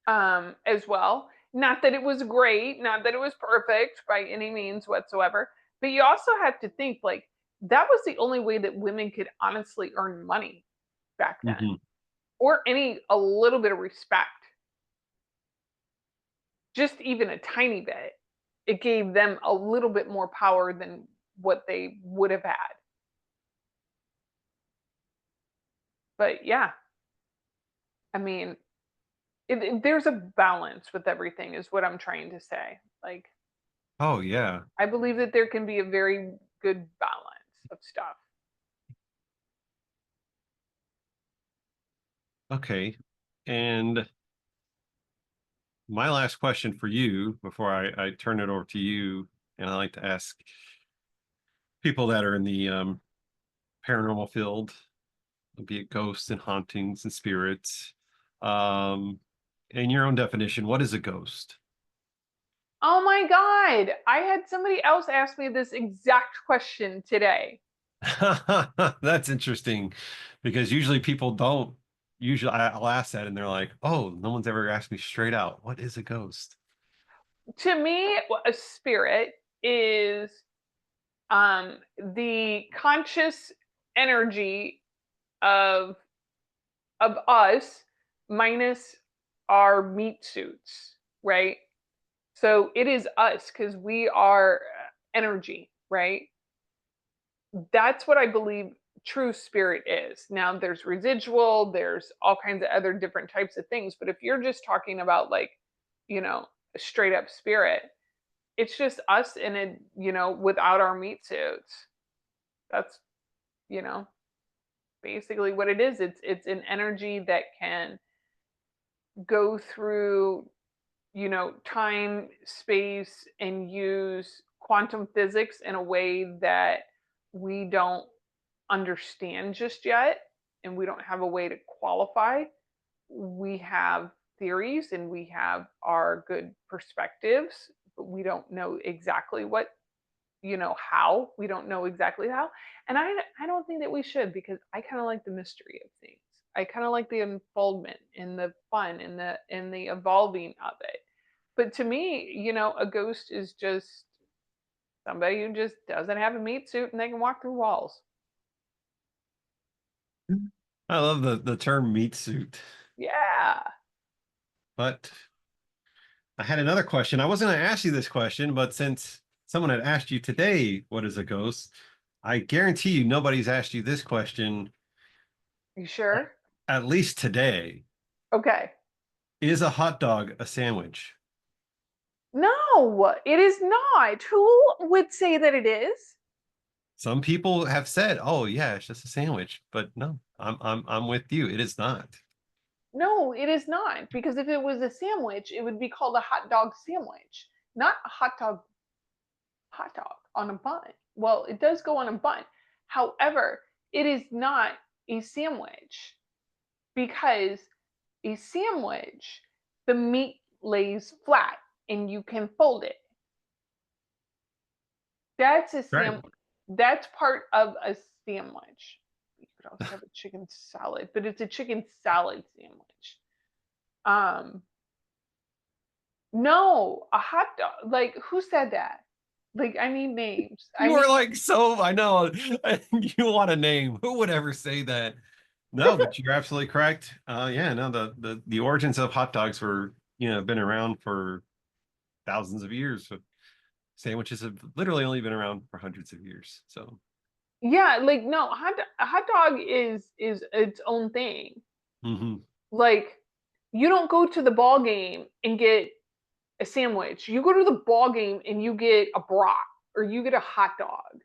as well. Not that it was great, not that it was perfect by any means whatsoever, but you also have to think like that was the only way that women could honestly earn money back then, Mhm. or any a little bit of respect, just even a tiny bit. It gave them a little bit more power than what they would have had. But yeah, I mean, there's a balance with everything, is what I'm trying to say. Like, Oh yeah. I believe that there can be a very good balance of stuff. Okay. And my last question for you before I turn it over to you, and I like to ask people that are in the paranormal field, be it ghosts and hauntings and spirits. Um, in your own definition, what is a ghost? Oh my God. I had somebody else ask me this exact question today. That's interesting because usually people don't. Usually I'll ask that and they're like, oh, no one's ever asked me straight out, what is a ghost? To me, a spirit is the conscious energy of us minus our meat suits, right? So it is us because we are energy, right? That's what I believe true spirit is. Now there's residual, there's all kinds of other different types of things, but if you're just talking about like, you know, a straight up spirit, it's just us in it, without our meat suits. That's, you know, basically what it is. It's an energy that can go through, time, space, and use quantum physics in a way that we don't understand just yet, and we don't have a way to qualify. We have theories and we have our good perspectives, but we don't know exactly what, how. We don't know exactly how. And I don't think that we should, because I kind of like the mystery of things. I kind of like the unfoldment and the fun and the evolving of it. But to me, a ghost is just somebody who just doesn't have a meat suit and they can walk through walls. I love the term meat suit, Yeah. but I had another question. I wasn't going to ask you this question, but since someone had asked you today, what is a ghost? I guarantee you nobody's asked you this question You sure? at least today. Okay. Is a hot dog a sandwich? No, it is not. Who would say that it is? Some people have said, "Oh yeah, it's just a sandwich," but no, I'm with you. It is not. No, it is not. Because if it was a sandwich, it would be called a hot dog sandwich, not a hot dog on a bun. Well, it does go on a bun. However, it is not a sandwich because a sandwich, the meat lays flat and you can fold it. That's a Right. That's part of a sandwich. You could also have a chicken salad, but it's a chicken salad sandwich. Um, no, a hot dog. Like who said that? Like I need names. I You are need like so. I know you want a name. Who would ever say that? No, but you're absolutely correct. Yeah, no, the origins of hot dogs were been around for thousands of years. But sandwiches have literally only been around for hundreds of years. So. yeah, like no, a hot dog is its own thing. Hmm. Like you don't go to the ball game and get a sandwich. You go to the ball game and you get a brat or you get a hot dog.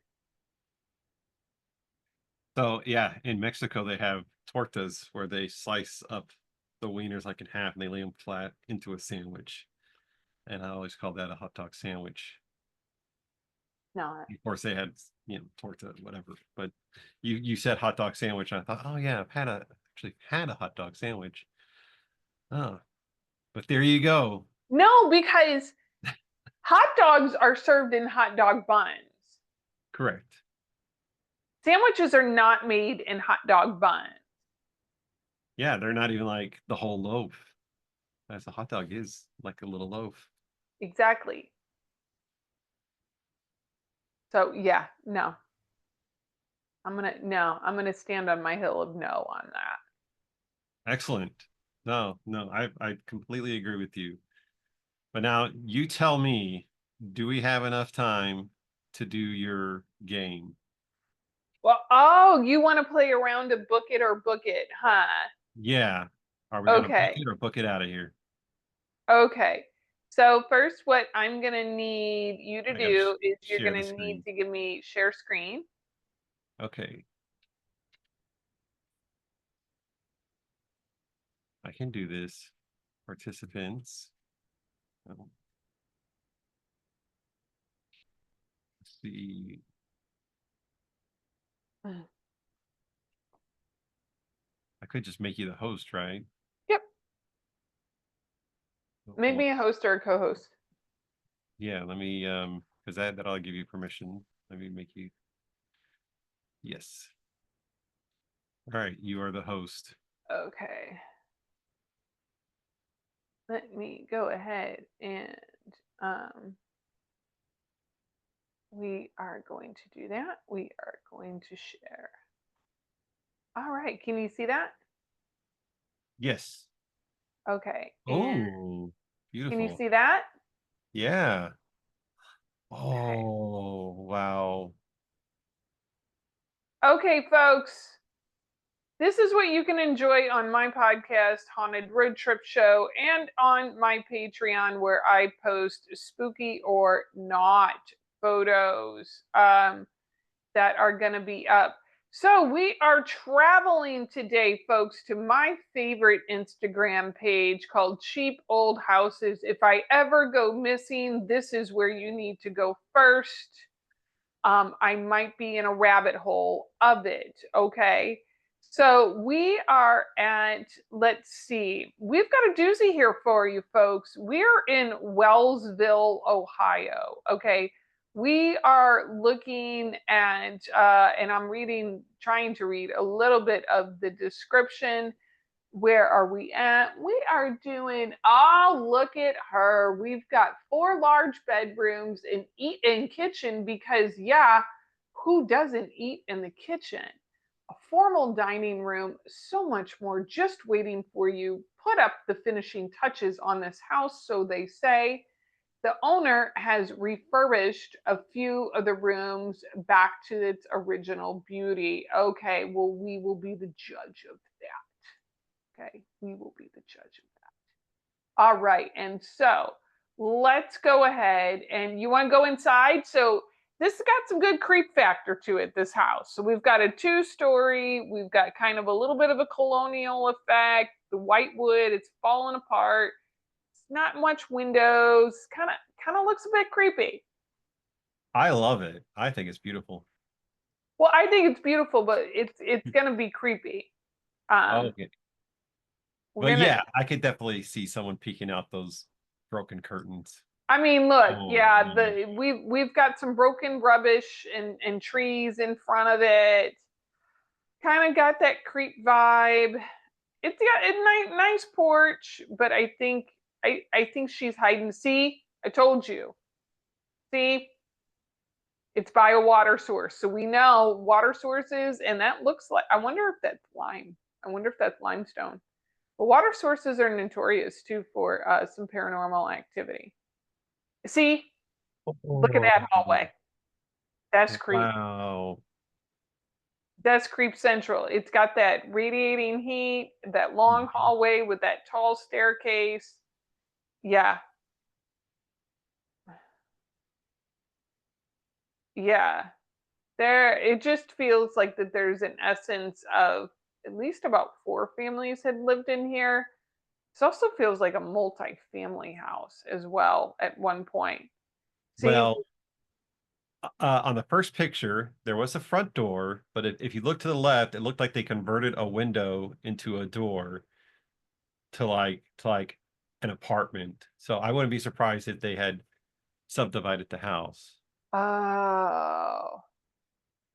So yeah, in Mexico they have tortas where they slice up the wieners like in half and they lay them flat into a sandwich. And I always call that a hot dog sandwich. No, Of course, they had torta, whatever. But you said hot dog sandwich, and I thought, oh yeah, actually had a hot dog sandwich. Oh, but there you go. no, because hot dogs are served in hot dog buns. Correct. Sandwiches are not made in hot dog buns. Yeah, they're not even like the whole loaf. As a hot dog is like a little loaf. Exactly. So yeah, no. I'm gonna stand on my hill of no on that. Excellent. No, no, I completely agree with you. But now you tell me, do we have enough time to do your game? Well, oh, you want to play around to book it or book it, huh? Yeah. Are we gonna book Okay. it or book it out of here? Okay. So first, what I'm gonna need you to I gotta do is you're share the gonna need screen. to give me share screen. Okay, I can do this. Participants. Oh, let's see. I could just make you the host, right? Yep. Oh, Make hold on. me a host or a co-host. Yeah, let me because that'll give you permission. Let me make you yes. All right, you are the host. Okay. Let me go ahead and um, we are going to do that. We are going to share. All right. Can you see that? Yes. Okay. And Oh, can you beautiful. see that? Yeah. Okay. Oh, wow. Okay, folks. This is what you can enjoy on my podcast, Haunted Road Trip Show, and on my Patreon, where I post spooky or not photos that are going to be up. So, we are traveling today, folks, to my favorite Instagram page called Cheap Old Houses. If I ever go missing, this is where you need to go first. I might be in a rabbit hole of it. Okay. So we are at, let's see, we've got a doozy here for you folks. We're in Wellsville, Ohio. Okay. We are looking at, and I'm trying to read a little bit of the description. Where are we at? We are doing, oh, look at her. We've got 4 large bedrooms and eat in kitchen because, yeah, who doesn't eat in the kitchen? A formal dining room, so much more just waiting for you. Put up the finishing touches on this house, so they say. The owner has refurbished a few of the rooms back to its original beauty. Okay, well, we will be the judge of that. Okay, we will be the judge of that. All right. And so let's go ahead, and you want to go inside? So this has got some good creep factor to it, this house. So we've got a 2-story. We've got kind of a little bit of a colonial effect. The white wood, it's falling apart. It's not much windows. Kind of looks a bit creepy. I love it. I think it's beautiful. Well, I think it's beautiful, but it's gonna be creepy. Oh, Um, okay. we're But gonna yeah, I could definitely see someone peeking out those broken curtains. I mean, look, Oh yeah, man. we've got some broken rubbish and trees in front of it. Kind of got that creep vibe. It's got a nice porch, but I think she's hiding. See, I told you. See, it's by a water source, so we know water sources, and that looks like. I wonder if that's lime. I wonder if that's limestone. But water sources are notorious too for some paranormal activity. See, look at Oh, that hallway. That's creep. wow. That's creep central. It's got that radiating heat, that long Mhm. hallway with that tall staircase. Yeah, yeah. There, it just feels like that there's an essence of at least about 4 families had lived in here. This also feels like a multi-family house as well at one point. See, Well, on the first picture, there was a front door, but if you look to the left, it looked like they converted a window into a door to like an apartment. So I wouldn't be surprised if they had subdivided the house. oh,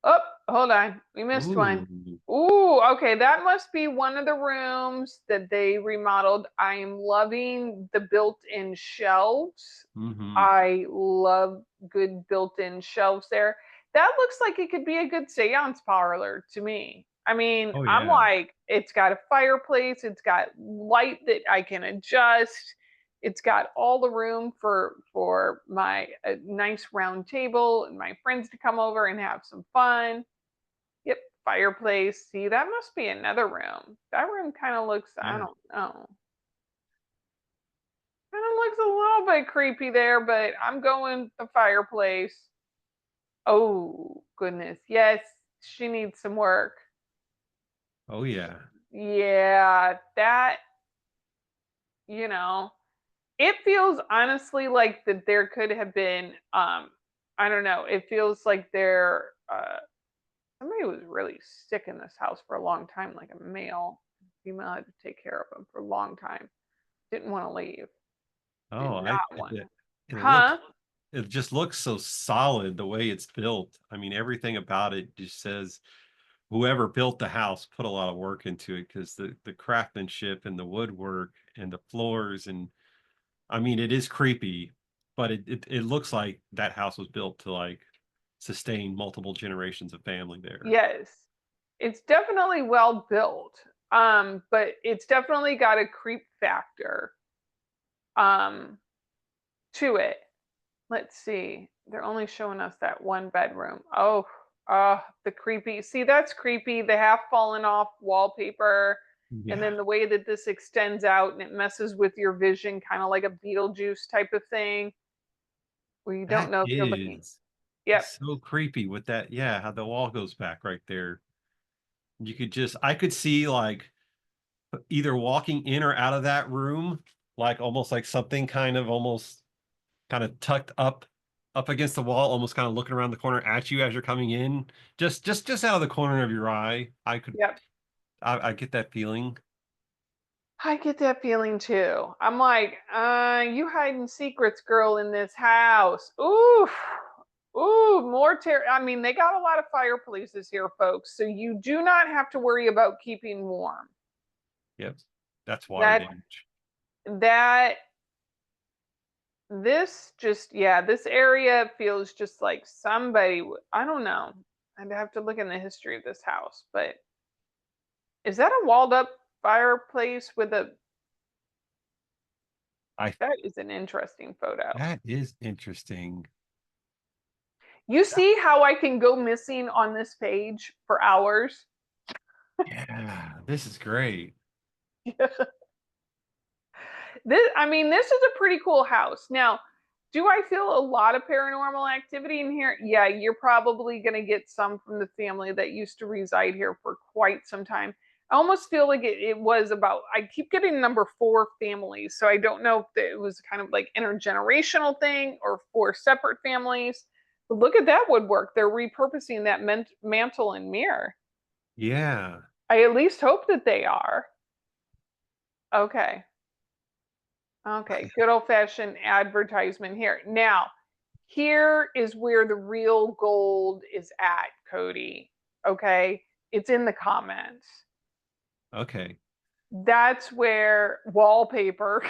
oh, hold on. We missed one. Ooh. Ooh, okay. That must be one of the rooms that they remodeled. I'm loving the built-in shelves. Hmm. I love good built-in shelves there. That looks like it could be a good seance parlor to me. I mean, Oh I'm yeah. like, it's got a fireplace, it's got light that I can adjust. It's got all the room for my nice round table and my friends to come over and have some fun. Yep, fireplace. See, that must be another room. That room kind of looks, I Yeah. don't know. Kind of looks a little bit creepy there, but I'm going the fireplace. Oh, goodness. Yes, she needs some work. Oh yeah. Yeah, that, you know, it feels honestly like that there could have been I don't know, it feels like there somebody was really sick in this house for a long time, like a male. Female had to take care of him for a long time. Didn't want to leave. Did Oh, not want. it looks Huh? it just looks so solid the way it's built. I mean, everything about it just says whoever built the house put a lot of work into it because the craftsmanship and the woodwork and the floors and I mean it is creepy, but it looks like that house was built to like sustain multiple generations of family there. Yes. It's definitely well built. But it's definitely got a creep factor um to it. Let's see. They're only showing us that one bedroom. Oh, the creepy. See, that's creepy. The half fallen off wallpaper. And Yeah, then the way that this extends out and it messes with your vision, kind of like a Beetlejuice type of thing, where you don't that know if you're looking. is Yep. so creepy with that. Yeah, how the wall goes back right there. You could just I could see like either walking in or out of that room, like almost like something kind of almost kind of tucked up against the wall, almost kind of looking around the corner at you as you're coming in. Just out of the corner of your eye. Yep. I get that feeling. I get that feeling too. I'm like, you hiding secrets, girl, in this house. Ooh, ooh, more terror. I mean, they got a lot of fireplaces here, folks, so you do not have to worry about keeping warm. Yep. That's water That damage. that this just yeah, this area feels just like somebody. I don't know. I'd have to look in the history of this house, but is that a walled up fireplace with a? I That is an interesting photo. That is interesting. You see how I can go missing on this page for hours? Yeah, this is great. this is a pretty cool house. Now, do I feel a lot of paranormal activity in here? Yeah, you're probably going to get some from the family that used to reside here for quite some time. I almost feel like it was about, I keep getting number 4 families. So I don't know if it was kind of like intergenerational thing or 4 separate families. But look at that woodwork. They're repurposing that mantle and mirror. Yeah. I at least hope that they are. Okay. Okay. Good old fashioned advertisement here. Now, here is where the real gold is at, Cody. Okay. It's in the comments. Okay. That's where wallpaper,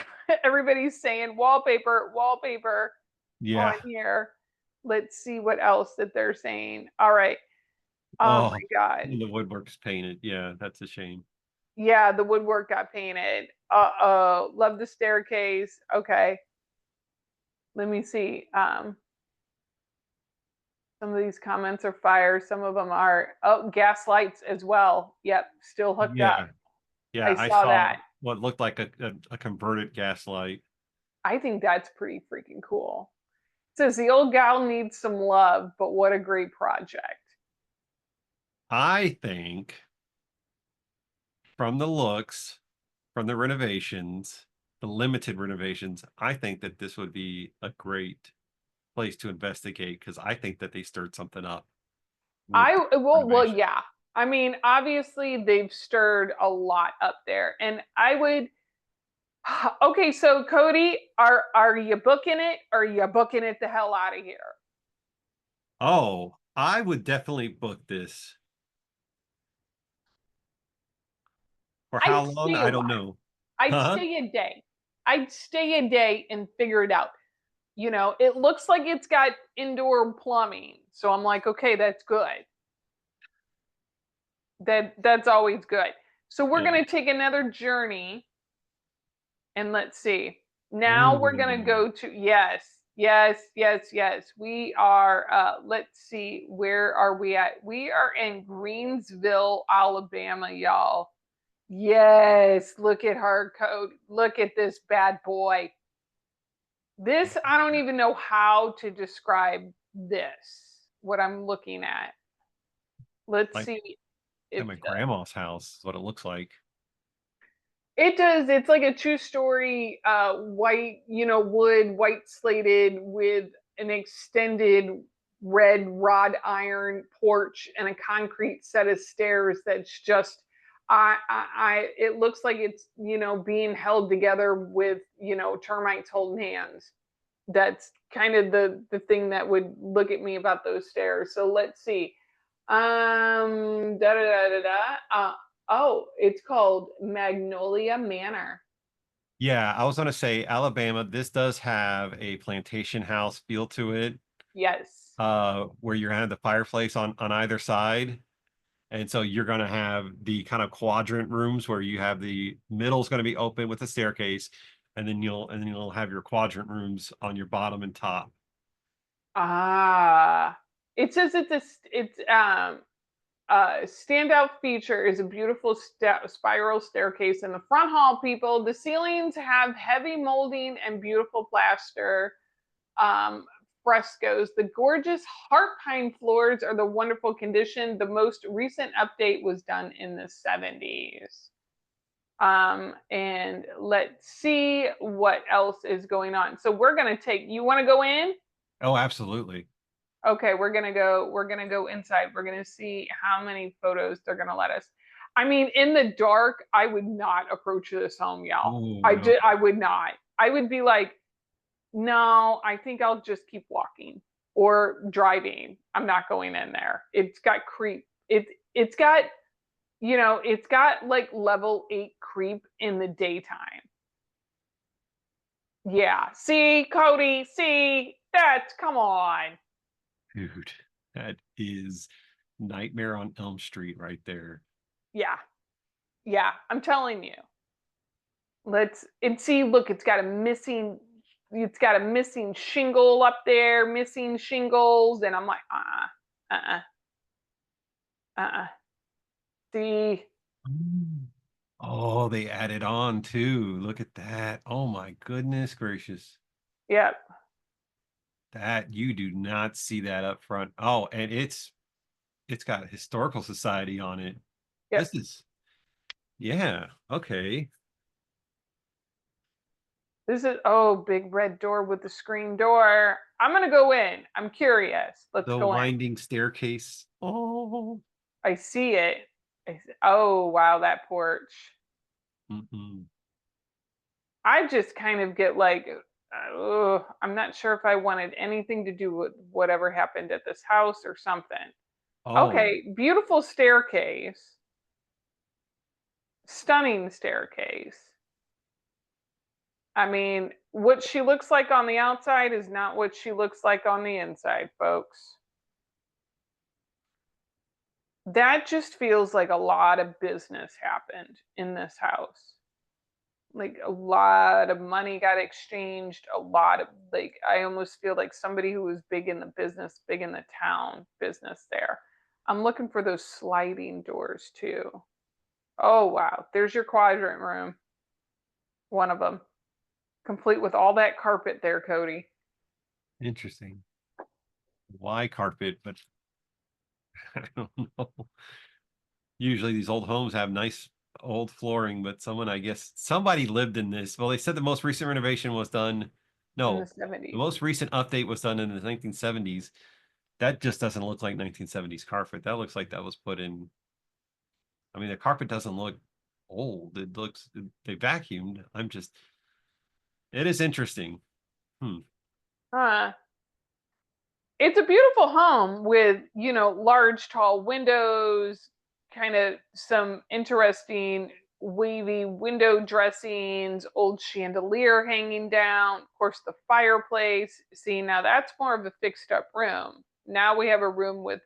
everybody's saying wallpaper, wallpaper on Yeah. here. Let's see what else that they're saying. All right. Oh Oh, my God. the woodwork's painted. Yeah, that's a shame. Yeah, the woodwork got painted. Uh-oh. Love the staircase. Okay. Let me see. Some of these comments are fire. Some of them are, oh, gas lights as well. Yep, still hooked up. Yeah. Yeah, I I saw saw that. what looked like a converted gaslight. I think that's pretty freaking cool. It says the old gal needs some love, but what a great project. I think from the looks, from the renovations, the limited renovations, I think that this would be a great place to investigate because I think that they stirred something up with the Well, renovation. yeah. I mean, obviously they've stirred a lot up there, and I would. Okay, so Cody, are you booking it, or are you booking it the hell out of here? Oh, I would definitely book this. For how I'd long? stay a I don't while. know. I'd Huh? stay a day. I'd stay a day and figure it out. It looks like it's got indoor plumbing. So I'm like, okay, that's good. That's always good. So we're Yeah. gonna take another journey and let's see. Now we're gonna Ooh. go to yes, yes, yes, yes. We are let's see, where are we at? We are in Greensville, Alabama, y'all. Yes, look at her code. Look at this bad boy. This, I don't even know how to describe this, what I'm looking at. Let's Like see at if my grandma's house is what it looks like. it does. It's like a 2-story white, wood, white slated with an extended red wrought iron porch and a concrete set of stairs that's just it looks like it's being held together with termites holding hands. That's kind of the thing that would look at me about those stairs. So let's see. Da da da da da. Oh, it's called Magnolia Manor. Yeah, I was gonna say Alabama. This does have a plantation house feel to it, Yes. where you're gonna have the fireplace on either side. And so you're going to have the kind of quadrant rooms where you have the middle's going to be open with a staircase, and then you'll have your quadrant rooms on your bottom and top. Ah, it says it's standout feature is a beautiful spiral staircase in the front hall. People, the ceilings have heavy molding and beautiful plaster. Um, Frescoes. The gorgeous heart pine floors are the wonderful condition. The most recent update was done in the 70s. And let's see what else is going on. So we're gonna you want to go in? Oh, absolutely. Okay, we're gonna go inside. We're gonna see how many photos they're gonna let us. I mean, in the dark, I would not approach this home, y'all. Oh I no. did I would not. I would be like, no, I think I'll just keep walking or driving. I'm not going in there. It's got creep. It's got, it's got like level 8 creep in the daytime. Yeah. See, Cody, see, that's come on. Dude, that is Nightmare on Elm Street right there. Yeah. Yeah. I'm telling you. Let's and see, look, it's got a missing shingle up there, missing shingles, and I'm like, uh-uh, uh-uh. See, Mm. Oh, they added on too. Look at that. Oh my goodness gracious. Yep. That you do not see that up front. Oh, and it's got historical society on it. Yep. This is yeah, okay. This is, oh, big red door with the screen door. I'm going to go in. I'm curious. Let's The go in. winding staircase. Oh. I see it. Oh, wow, that porch. Mm-mm. I just kind of get like, I'm not sure if I wanted anything to do with whatever happened at this house or something. Oh, Okay, beautiful staircase. Stunning staircase. I mean, what she looks like on the outside is not what she looks like on the inside, folks. That just feels like a lot of business happened in this house. Like a lot of money got exchanged, a lot of, like, I almost feel like somebody who was big in the business, big in the town business there. I'm looking for those sliding doors too. Oh wow, there's your quadrant room. One of them, complete with all that carpet there, Cody. interesting. Why carpet? But I don't know. Usually these old homes have nice old flooring, but someone, I guess, somebody lived in this. Well, they said the most recent renovation was done. In the No, the 70s. most recent update was done in the 1970s. That just doesn't look like 1970s carpet. That looks like that was put in. I mean, the carpet doesn't look old. It looks, they vacuumed. It is interesting. Hmm. Huh. It's a beautiful home with, large tall windows, kind of some interesting wavy window dressings, old chandelier hanging down, of course the fireplace. See, now that's more of a fixed up room. Now we have a room with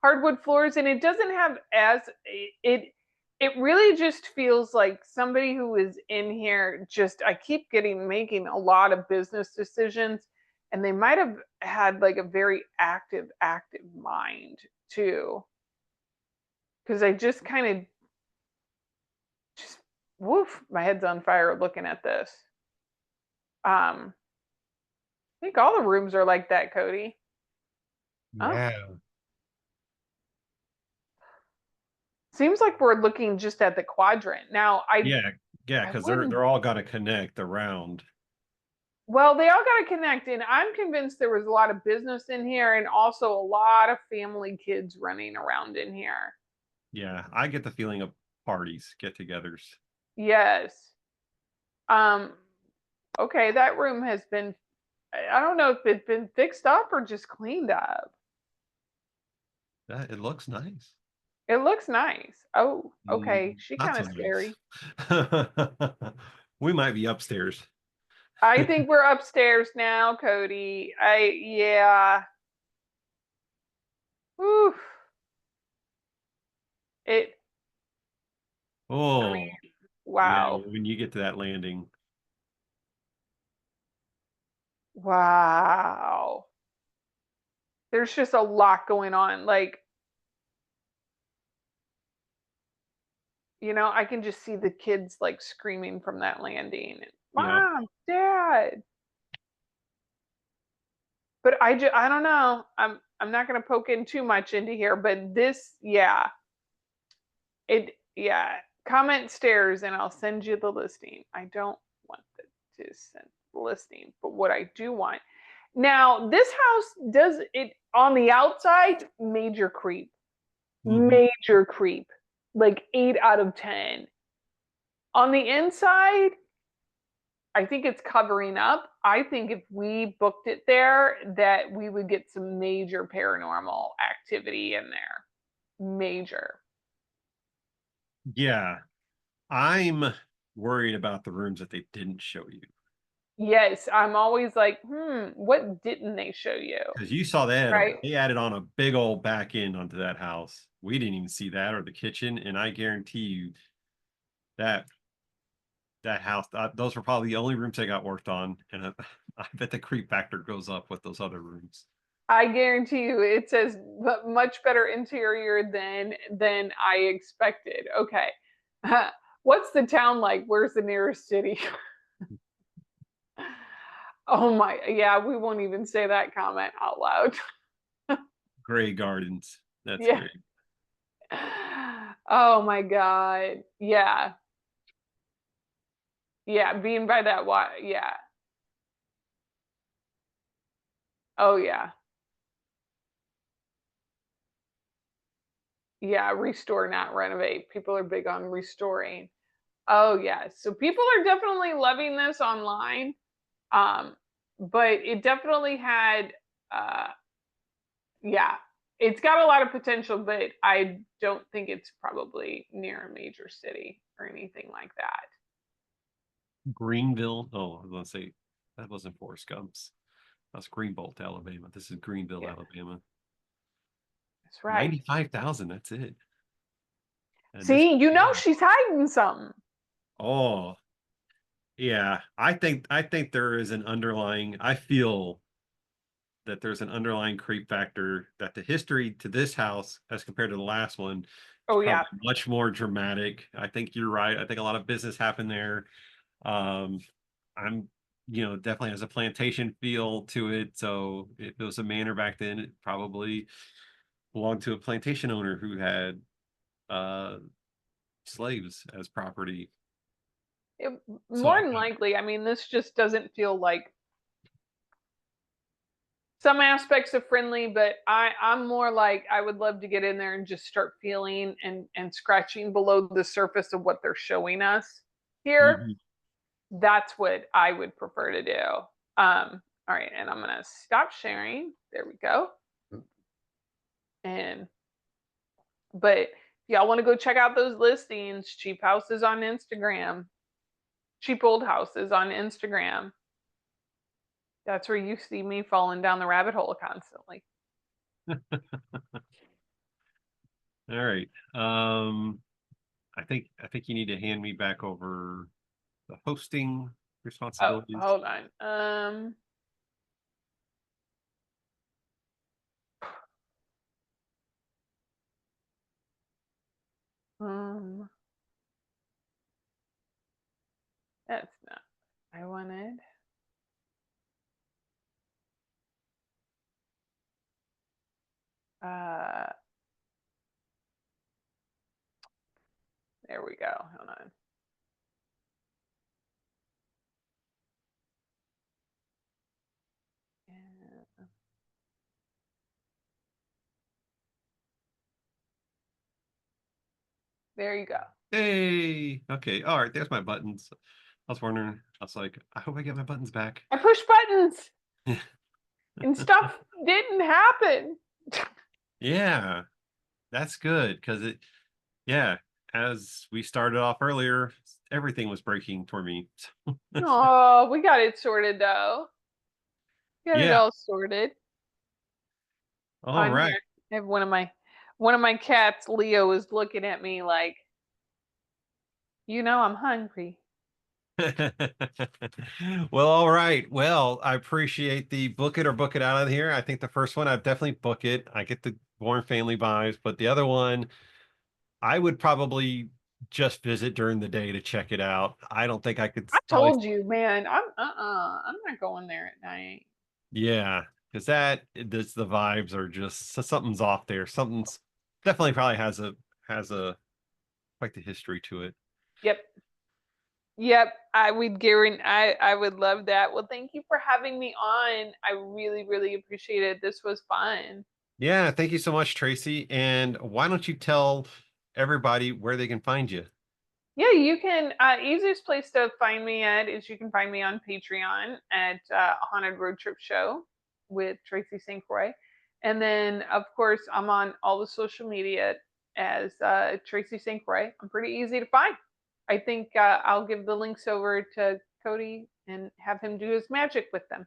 hardwood floors, and it doesn't have as it really just feels like somebody who is in here, just I keep getting making a lot of business decisions, and they might have had like a very active mind too, because I just kind of just woof, my head's on fire looking at this. I think all the rooms are like that, Cody. Oh, Yeah. seems like we're looking just at the quadrant now. i Yeah. Yeah. i Because wouldn't. they're all gonna connect around. Well, they all got to connect, and I'm convinced there was a lot of business in here and also a lot of family kids running around in here. Yeah. I get the feeling of parties, get-togethers. Yes. um okay, that room has been, I don't know if it's been fixed up or just cleaned up. That it looks nice. It looks nice. Oh, okay. She Not kind so of nice. scary. We might be upstairs. I think we're upstairs now, Cody. Yeah. Oof. It, I Oh, mean, yeah. wow. When you get to that landing, Wow. There's just a lot going on. Like, I can just see the kids like screaming from that landing. yep. Mom, Dad. But I don't know. I'm not going to poke in too much into here, but this, yeah. Yeah. Comment stairs and I'll send you the listing. I don't want to send the listing, but what I do want. Now, this house does it on the outside, major creep. Hmm. Major creep. Like 8 out of 10. On the inside, I think it's covering up. I think if we booked it there, that we would get some major paranormal activity in there. Major. Yeah. I'm worried about the rooms that they didn't show you. Yes, I'm always like, what didn't they show you? Because you saw Right? they added on a big old back end onto that house. We didn't even see that or the kitchen, and I guarantee you that that house, those were probably the only rooms that got worked on, and I bet the creep factor goes up with those other rooms. I guarantee you it says much better interior than I expected. Okay. What's the town like? Where's the nearest city? Oh my, yeah, we won't even say that comment out loud. Gray Gardens. That's Yeah. great. Oh my God. Yeah. Yeah. Being by that water. Yeah. Oh yeah. Yeah. Restore, not renovate. People are big on restoring. Oh yeah. So people are definitely loving this online. Um, but it definitely had, uh, yeah, it's got a lot of potential, but I don't think it's probably near a major city or anything like that. Greenville. Oh, I was gonna say that wasn't Forrest Gump's. That's Greenbolt, Alabama. This is Greenville, Yeah, Alabama. that's right. 95,000. That's it. And this, See, she's hiding something. oh, yeah. I think there is an underlying, I feel that there's an underlying creep factor that the history to this house as compared to the last one is Oh yeah. probably much more dramatic. I think you're right. I think a lot of business happened there. Um, I'm, definitely has a plantation feel to it. So if it was a manor back then, it probably belonged to a plantation owner who had uh slaves as property. It, So more than likely, I mean, this just doesn't feel like some aspects of friendly, but I'm more like I would love to get in there and just start feeling and scratching below the surface of what they're showing us here. mhm. That's what I would prefer to do. All right, and I'm gonna stop sharing. There we go. And but if y'all want to go check out those listings, cheap houses on Instagram, cheap old houses on Instagram. That's where you see me falling down the rabbit hole constantly. All right. I think you need to hand me back over the hosting Oh, responsibilities. hold on. Um, that's not what I wanted. Uh, there we go. Hold on. Yeah, there you go. Hey, okay. All right, there's my buttons. I was wondering, I was like, I hope I get my buttons back. I pushed buttons and stuff didn't happen. Yeah, that's good because yeah, as we started off earlier, everything was breaking for me. Oh, we got it sorted though. Got it Yeah, all sorted. all On right. here, I have one of my cats, Leo, is looking at me like, I'm hungry. Well, all right. Well, I appreciate the book it or book it out of here. I think the first one I'd definitely book it. I get the Bourne family vibes, but the other one I would probably just visit during the day to check it out. I don't think I could I probably, told you, man. I'm not going there at night. yeah, because this the vibes are just something's off there. Something's definitely probably has a quite the history to it. Yep. Yep, I would guarantee I would love that. Well, thank you for having me on. I really, really appreciate it. This was fun. Yeah, thank you so much, Tracy. And why don't you tell everybody where they can find you? Yeah, you can. Easiest place to find me at is you can find me on Patreon at Haunted Road Trip Show with Tracy St. Croi. And then, of course, I'm on all the social media as Tracy St. Croi. I'm pretty easy to find. I think I'll give the links over to Cody and have him do his magic with them.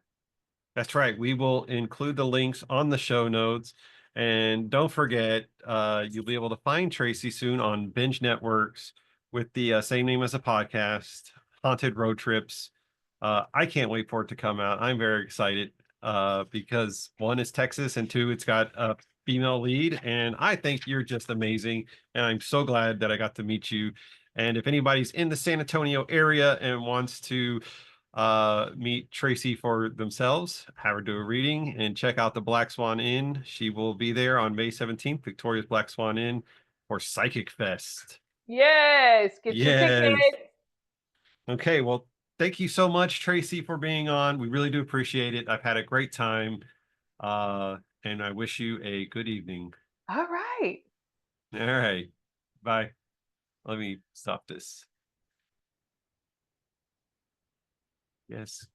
That's right. We will include the links on the show notes. And don't forget, you'll be able to find Tracy soon on Binge Networks with the same name as the podcast, Haunted Road Trips. I can't wait for it to come out. I'm very excited because one is Texas and two, it's got a female lead. And I think you're just amazing. And I'm so glad that I got to meet you And if anybody's in the San Antonio area and wants to meet Tracy for themselves, have her do a reading, and check out the Black Swan Inn. She will be there on May 17th, Victoria's Black Swan Inn for Psychic Fest. Yes, get your Yes. tickets. Okay, well, thank you so much, Tracy, for being on. We really do appreciate it. I've had a great time. And I wish you a good evening. All right. All right. Bye. Let me stop this. Yes.